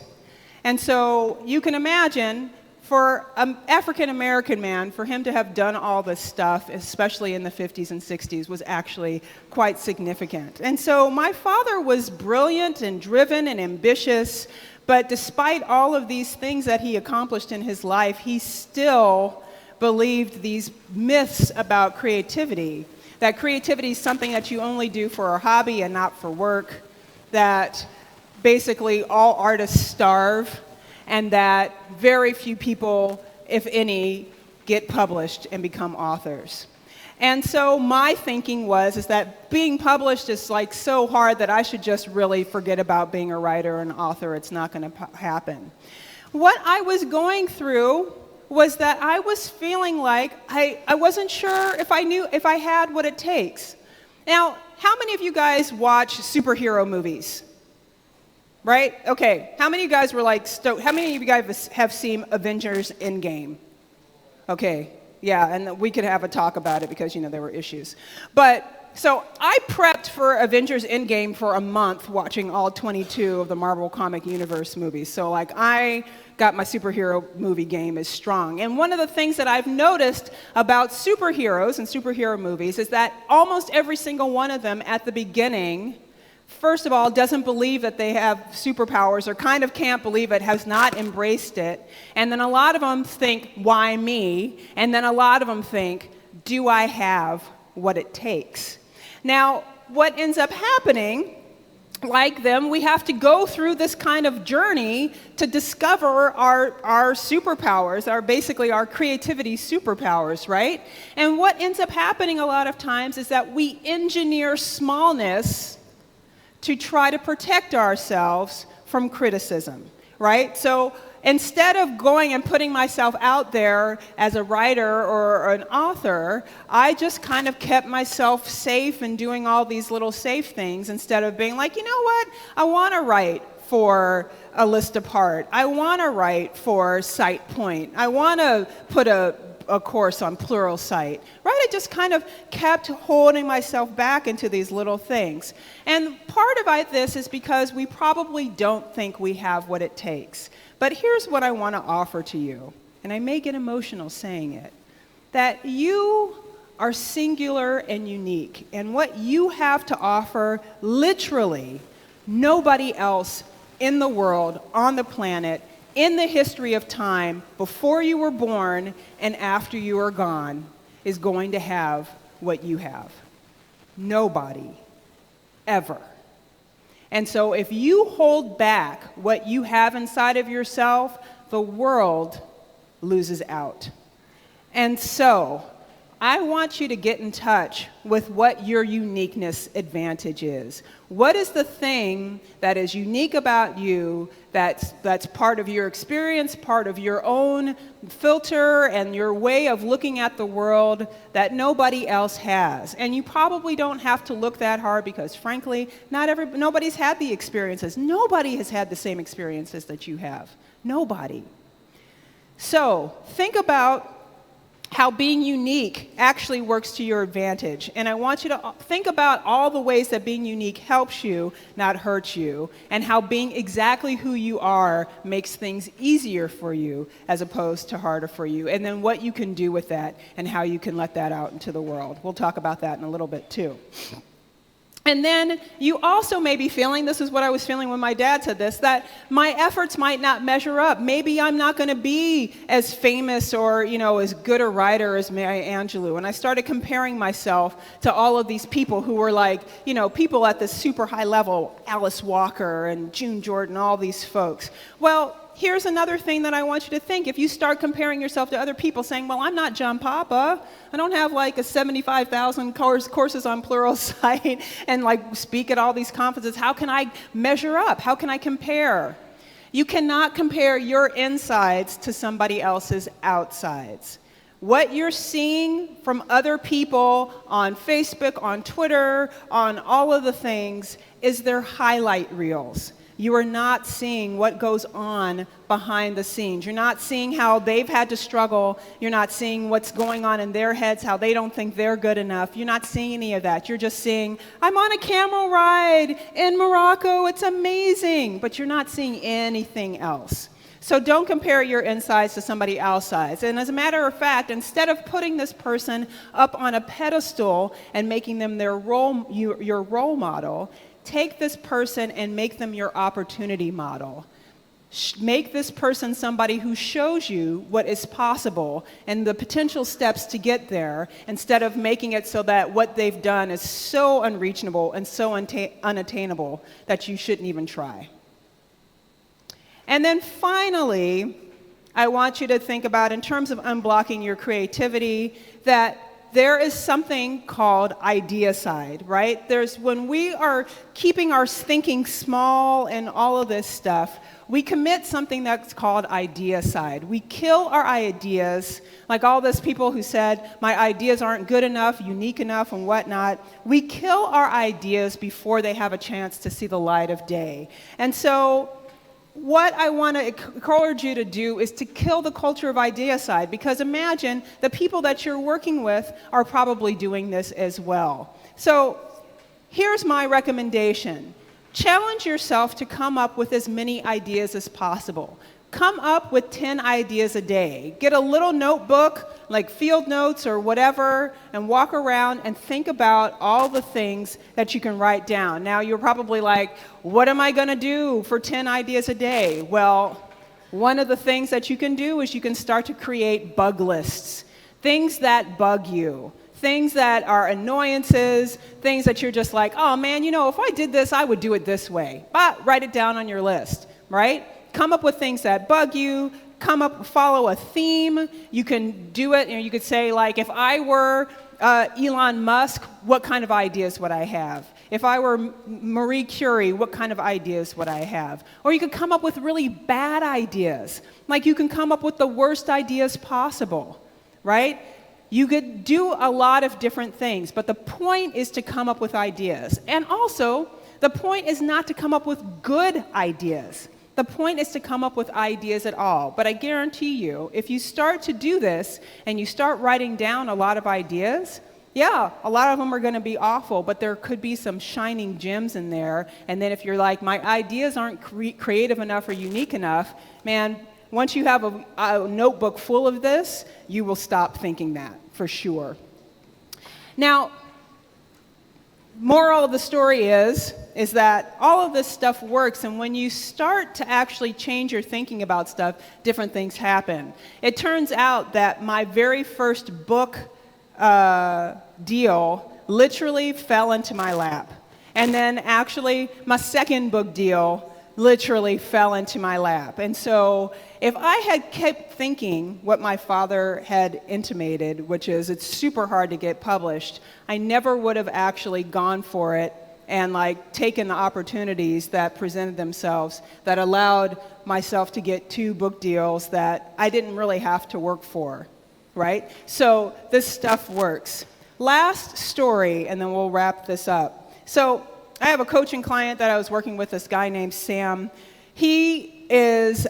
And so you can imagine, for an African-American man, for him to have done all this stuff, especially in the 50s and 60s, was actually quite significant. And so my father was brilliant and driven and ambitious, but despite all of these things that he accomplished in his life, he still believed these myths about creativity, that creativity is something that you only do for a hobby and not for work, that basically all artists starve, and that very few people, if any, get published and become authors. And so my thinking is that being published is like so hard that I should just really forget about being a writer or an author. It's not going to happen. What I was going through was that I was feeling like I wasn't sure if I had what it takes. Now, how many of you guys watch superhero movies? Right? Okay. How many of you guys were like stoked? How many of you guys have seen Avengers Endgame? Okay. Yeah, and we could have a talk about it because, there were issues. But, so I prepped for Avengers Endgame for a month watching all 22 of the Marvel Comic Universe movies. So, I got my superhero movie game is strong. And one of the things that I've noticed about superheroes and superhero movies is that almost every single one of them at the beginning, first of all, doesn't believe that they have superpowers, or kind of can't believe it, has not embraced it. And then a lot of them think, why me? And then a lot of them think, do I have what it takes? Now, what ends up happening, like them, we have to go through this kind of journey to discover our superpowers, basically our creativity superpowers, right? And what ends up happening a lot of times is that we engineer smallness to try to protect ourselves from criticism, right? So instead of going and putting myself out there as a writer or an author, I just kind of kept myself safe and doing all these little safe things instead of being like, you know what, I want to write for a list apart. I want to write for Site Point. I want to put a a course on Pluralsight, right? I just kind of kept holding myself back into these little things. And part of this is because we probably don't think we have what it takes. But here's what I want to offer to you, and I may get emotional saying it, that you are singular and unique, and what you have to offer, literally, nobody else in the world, on the planet, in the history of time, before you were born and after you are gone, is going to have what you have. Nobody, ever. And so if you hold back what you have inside of yourself, the world loses out. And so I want you to get in touch with what your uniqueness advantage is. What is the thing that is unique about you that's part of your experience, part of your own filter and your way of looking at the world that nobody else has? And you probably don't have to look that hard because, frankly, nobody's had the experiences. Nobody has had the same experiences that you have. Nobody. So think about how being unique actually works to your advantage. And I want you to think about all the ways that being unique helps you, not hurts you, and how being exactly who you are makes things easier for you as opposed to harder for you, and then what you can do with that and how you can let that out into the world. We'll talk about that in a little bit too. And then you also may be feeling, this is what I was feeling when my dad said this, that my efforts might not measure up. Maybe I'm not going to be as famous or, as good a writer as Maya Angelou. And I started comparing myself to all of these people who were like, people at this super high level, Alice Walker and June Jordan, all these folks. Well, here's another thing that I want you to think. If you start comparing yourself to other people saying, well, I'm not John Papa. I don't have like a 75,000 courses on Pluralsight and like speak at all these conferences. How can I measure up? How can I compare? You cannot compare your insides to somebody else's outsides. What you're seeing from other people on Facebook, on Twitter, on all of the things is their highlight reels. You are not seeing what goes on behind the scenes. You're not seeing how they've had to struggle. You're not seeing what's going on in their heads, how they don't think they're good enough. You're not seeing any of that. You're just seeing, I'm on a camel ride in Morocco. It's amazing. But you're not seeing anything else. So don't compare your insides to somebody else's sides. And as a matter of fact, instead of putting this person up on a pedestal and making them your role model, take this person and make them your opportunity model. Make this person somebody who shows you what is possible and the potential steps to get there, instead of making it so that what they've done is so unreachable and so unattainable that you shouldn't even try. And then finally, I want you to think about, in terms of unblocking your creativity, that there is something called ideacide, right? When we are keeping our thinking small and all of this stuff, we commit something that's called ideacide. We kill our ideas, like all those people who said, my ideas aren't good enough, unique enough, and whatnot. We kill our ideas before they have a chance to see the light of day. And so what I want to encourage you to do is to kill the culture of ideacide, because imagine the people that you're working with are probably doing this as well. So here's my recommendation. Challenge yourself to come up with as many ideas as possible. Come up with 10 ideas a day. Get a little notebook, like field notes or whatever, and walk around and think about all the things that you can write down. Now, you're probably like, what am I going to do for 10 ideas a day? Well, one of the things that you can do is you can start to create bug lists. Things that bug you. Things that are annoyances, things that you're just like, oh man, if I did this, I would do it this way. But write it down on your list, right? Come up with things that bug you. Follow a theme. You can do it, you could say, like, if I were Elon Musk, what kind of ideas would I have? If I were Marie Curie, what kind of ideas would I have? Or you could come up with really bad ideas. Like, you can come up with the worst ideas possible, right? You could do a lot of different things, but the point is to come up with ideas. And also, the point is not to come up with good ideas. The point is to come up with ideas at all. But I guarantee you, if you start to do this and you start writing down a lot of ideas, yeah, a lot of them are going to be awful, but there could be some shining gems in there. And then if you're like, my ideas aren't creative enough or unique enough, man, once you have a notebook full of this, you will stop thinking that, for sure. Now, moral of the story is that all of this stuff works, and when you start to actually change your thinking about stuff, different things happen. It turns out that my very first book deal literally fell into my lap. And then actually, my second book deal literally fell into my lap. And so if I had kept thinking what my father had intimated, which is it's super hard to get published, I never would have actually gone for it and taken the opportunities that presented themselves that allowed myself to get 2 book deals that I didn't really have to work for, right? So this stuff works. Last story, and then we'll wrap this up. So I have a coaching client that I was working with, this guy named Sam. He is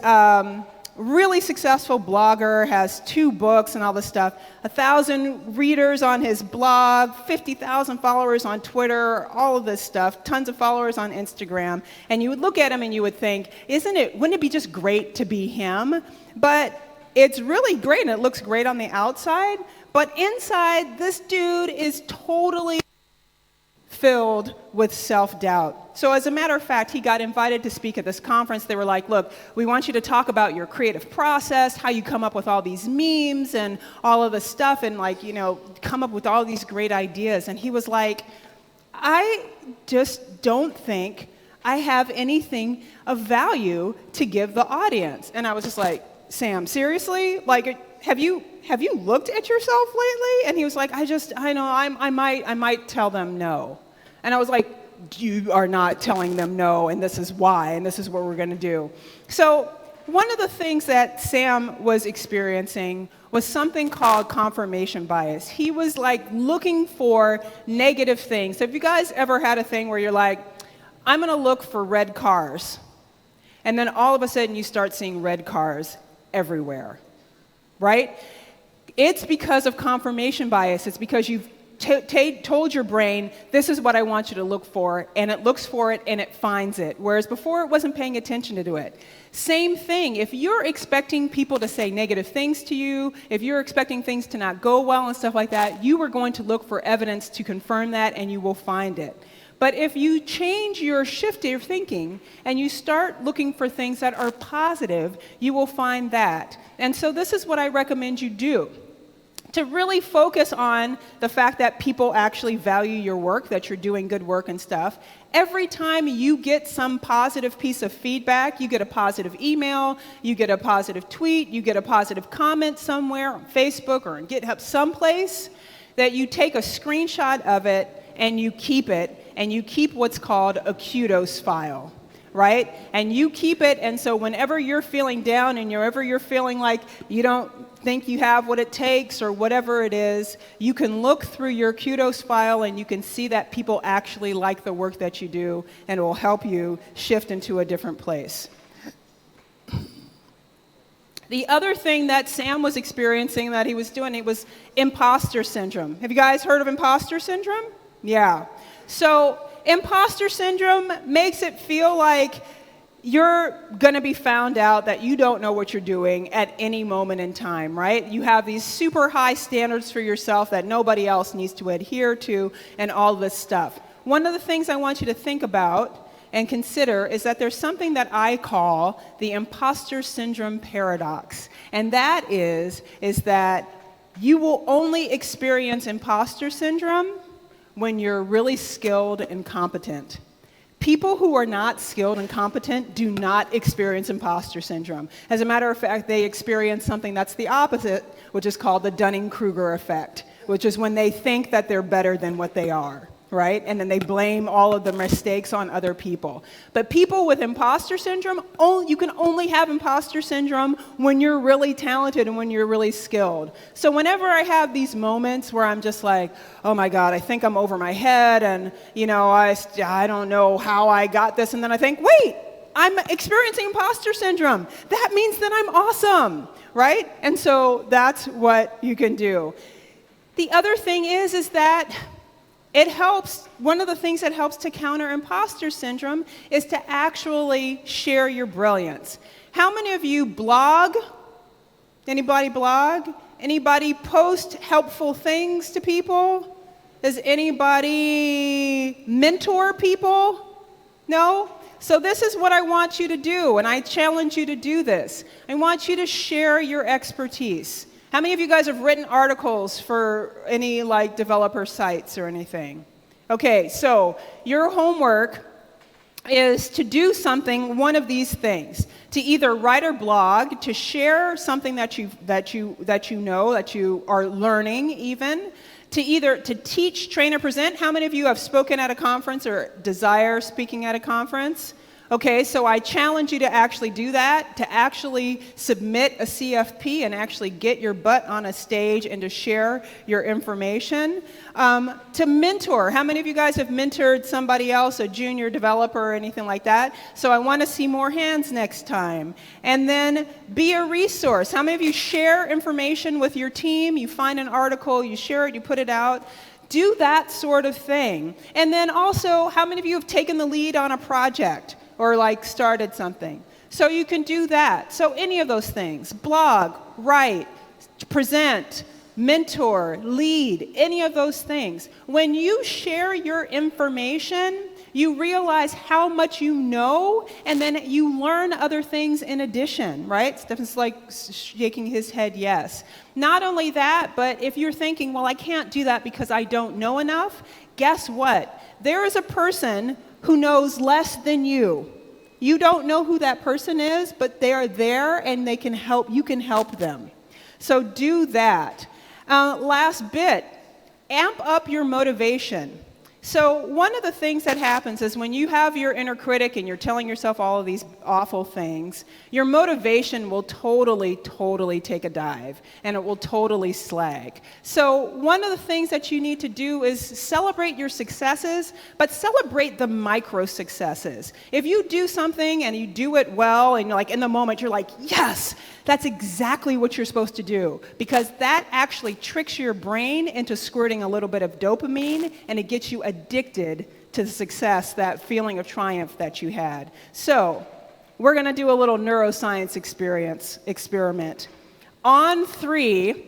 really successful blogger, has 2 books and all this stuff, 1,000 readers on his blog, 50,000 followers on Twitter, all of this stuff, tons of followers on Instagram. And you would look at him and you would think, wouldn't it be just great to be him? But it's really great and it looks great on the outside, but inside, this dude is totally filled with self-doubt. So as a matter of fact, he got invited to speak at this conference. They were like, look, we want you to talk about your creative process, how you come up with all these memes and all of this stuff and come up with all these great ideas. And he was like, I just don't think I have anything of value to give the audience. And I was just like, Sam, seriously? Have you looked at yourself lately? And he was like, I might tell them no. And I was like, you are not telling them no, and this is why, and this is what we're going to do. So one of the things that Sam was experiencing was something called confirmation bias. He was looking for negative things. So have you guys ever had a thing where you're like, I'm going to look for red cars, and then all of a sudden you start seeing red cars everywhere, right? It's because of confirmation bias. It's because you've told your brain, this is what I want you to look for, and it looks for it and it finds it, whereas before it wasn't paying attention to it. Same thing, if you're expecting people to say negative things to you, if you're expecting things to not go well and stuff like that, you are going to look for evidence to confirm that and you will find it. But if you shift your thinking and you start looking for things that are positive, you will find that. And so this is what I recommend you do. To really focus on the fact that people actually value your work, that you're doing good work and stuff. Every time you get some positive piece of feedback, you get a positive email, you get a positive tweet, you get a positive comment somewhere on Facebook or on GitHub someplace, that you take a screenshot of it and you keep it, and you keep what's called a kudos file, right? And you keep it, and so whenever you're feeling down and whenever you're feeling like you don't think you have what it takes or whatever it is, you can look through your kudos file and you can see that people actually like the work that you do, and it will help you shift into a different place. The other thing that Sam was experiencing that he was doing, it was imposter syndrome. Have you guys heard of imposter syndrome? Yeah. So imposter syndrome makes it feel like you're going to be found out, that you don't know what you're doing at any moment in time, right? You have these super high standards for yourself that nobody else needs to adhere to and all this stuff. One of the things I want you to think about and consider is that there's something that I call the imposter syndrome paradox. And that is that you will only experience imposter syndrome when you're really skilled and competent. People who are not skilled and competent do not experience imposter syndrome. As a matter of fact, they experience something that's the opposite, which is called the Dunning-Kruger effect, which is when they think that they're better than what they are, right? And then they blame all of the mistakes on other people. But people with imposter syndrome, you can only have imposter syndrome when you're really talented and when you're really skilled. So whenever I have these moments where I'm just like, oh my God, I think I'm over my head, and I don't know how I got this, and then I think, wait, I'm experiencing imposter syndrome. That means that I'm awesome, right? And so that's what you can do. The other thing is that it helps, one of the things that helps to counter imposter syndrome is to actually share your brilliance. How many of you blog? Anybody blog? Anybody post helpful things to people? Does anybody mentor people? No? So this is what I want you to do, and I challenge you to do this. I want you to share your expertise. How many of you guys have written articles for any developer sites or anything? Okay, so your homework is to do something, one of these things, to either write or blog, to share something that you know, that you are learning even, to teach, train, or present. How many of you have spoken at a conference or desire speaking at a conference? Okay, so I challenge you to actually do that, to actually submit a CFP and actually get your butt on a stage and to share your information. To mentor. How many of you guys have mentored somebody else, a junior developer or anything like that? So I want to see more hands next time. And then be a resource. How many of you share information with your team? You find an article, you share it, you put it out. Do that sort of thing. And then also, how many of you have taken the lead on a project? Or started something. So you can do that. So any of those things, blog, write, present, mentor, lead, any of those things. When you share your information, you realize how much you know, and then you learn other things in addition, right? Stephen's shaking his head yes. Not only that, but if you're thinking, well, I can't do that because I don't know enough, guess what? There is a person who knows less than you. You don't know who that person is, but they are there and they can help. You can help them. So do that. Last bit, amp up your motivation. So one of the things that happens is when you have your inner critic and you're telling yourself all of these awful things, your motivation will totally take a dive, and it will totally slag. So one of the things that you need to do is celebrate your successes, but celebrate the micro successes. If you do something and you do it well, and you're in the moment, you're like, yes, that's exactly what you're supposed to do, because that actually tricks your brain into squirting a little bit of dopamine, and it gets you addicted to the success, that feeling of triumph that you had. So we're going to do a little neuroscience experiment. On 3,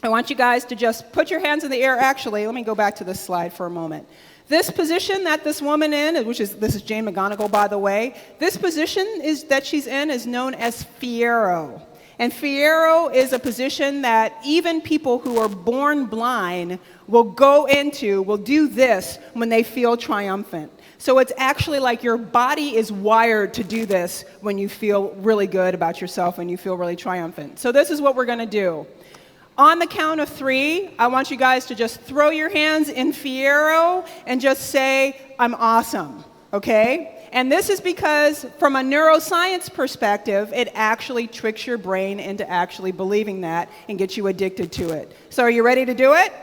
I want you guys to just put your hands in the air. Actually, let me go back to this slide for a moment. This position that this woman in, this is Jane McGonigal, by the way, this position that she's in is known as Fiero. And Fiero is a position that even people who are born blind will do this when they feel triumphant. So it's actually like your body is wired to do this when you feel really good about yourself and you feel really triumphant. So this is what we're going to do. On the count of 3, I want you guys to just throw your hands in Fiero and just say, I'm awesome, okay? And this is because from a neuroscience perspective, it actually tricks your brain into actually believing that and gets you addicted to it. So are you ready to do it?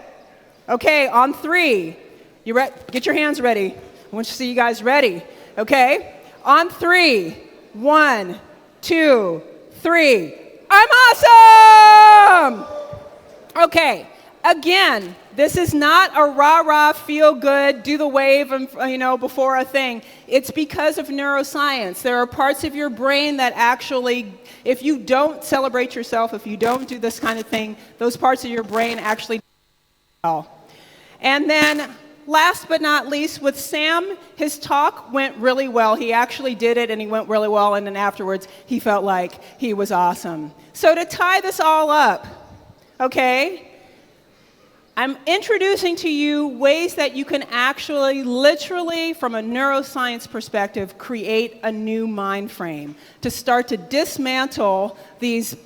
Okay, on 3, get your hands ready. I want to see you guys ready, okay? On 3, 1, 2, 3, I'm awesome! Okay, again, this is not a rah-rah, feel good, do the wave, before a thing. It's because of neuroscience. There are parts of your brain that actually, if you don't celebrate yourself, if you don't do this kind of thing, those parts of your brain actually well. And then, last but not least, with Sam, his talk went really well. He actually did it, and he went really well, and then afterwards, he felt like he was awesome. So to tie this all up, okay, I'm introducing to you ways that you can actually, literally, from a neuroscience perspective, create a new mind frame to start to dismantle these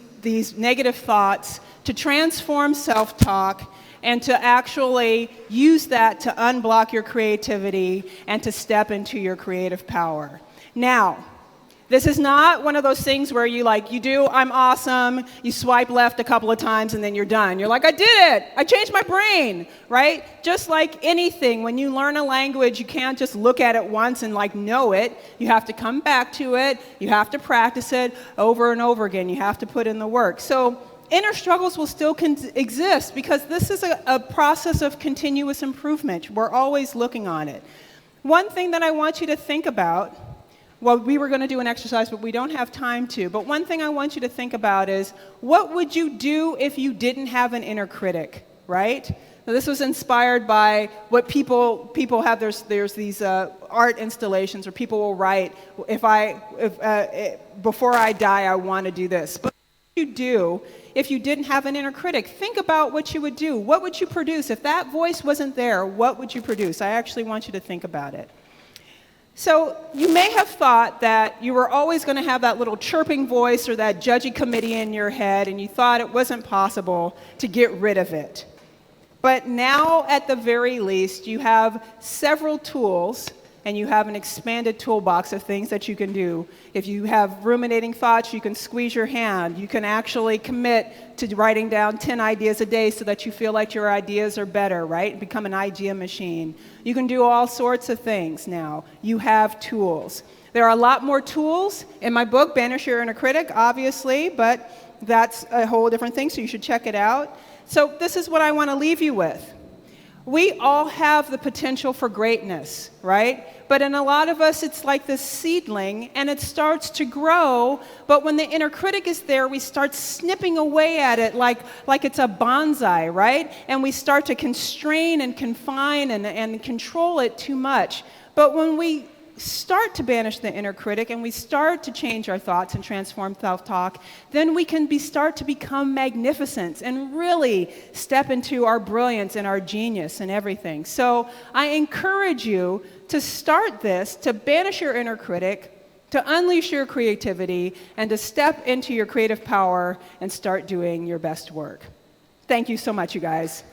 negative thoughts, to transform self-talk, and to actually use that to unblock your creativity and to step into your creative power. Now, This is not one of those things where you do, I'm awesome, you swipe left a couple of times and then you're done. You're like, I did it, I changed my brain, right? Just like anything, when you learn a language, you can't just look at it once and know it. You have to come back to it, you have to practice it over and over again, you have to put in the work. So inner struggles will still exist because this is a process of continuous improvement. We're always looking on it. One thing that I want you to think about, well, we were going to do an exercise, but we don't have time to. But one thing I want you to think about is, what would you do if you didn't have an inner critic, right? Now, this was inspired by what people have. There's these art installations where people will write, before I die, I want to do this. But what would you do if you didn't have an inner critic? Think about what you would do. What would you produce? If that voice wasn't there, what would you produce? I actually want you to think about it. So you may have thought that you were always going to have that little chirping voice or that judgy committee in your head, and you thought it wasn't possible to get rid of it. But now, at the very least, you have several tools, and you have an expanded toolbox of things that you can do. If you have ruminating thoughts, you can squeeze your hand. You can actually commit to writing down 10 ideas a day so that you feel like your ideas are better, right? Become an idea machine. You can do all sorts of things now. You have tools. There are a lot more tools in my book, Banish Your Inner Critic, obviously, but that's a whole different thing, so you should check it out. So this is what I want to leave you with. We all have the potential for greatness, right? But in a lot of us, it's like this seedling, and it starts to grow, but when the inner critic is there, we start snipping away at it like it's a bonsai, right? And we start to constrain and confine and control it too much. But when we start to banish the inner critic and we start to change our thoughts and transform self-talk, then we can start to become magnificent and really step into our brilliance and our genius and everything. So I encourage you to start this, to banish your inner critic, to unleash your creativity, and to step into your creative power and start doing your best work. Thank you so much, you guys.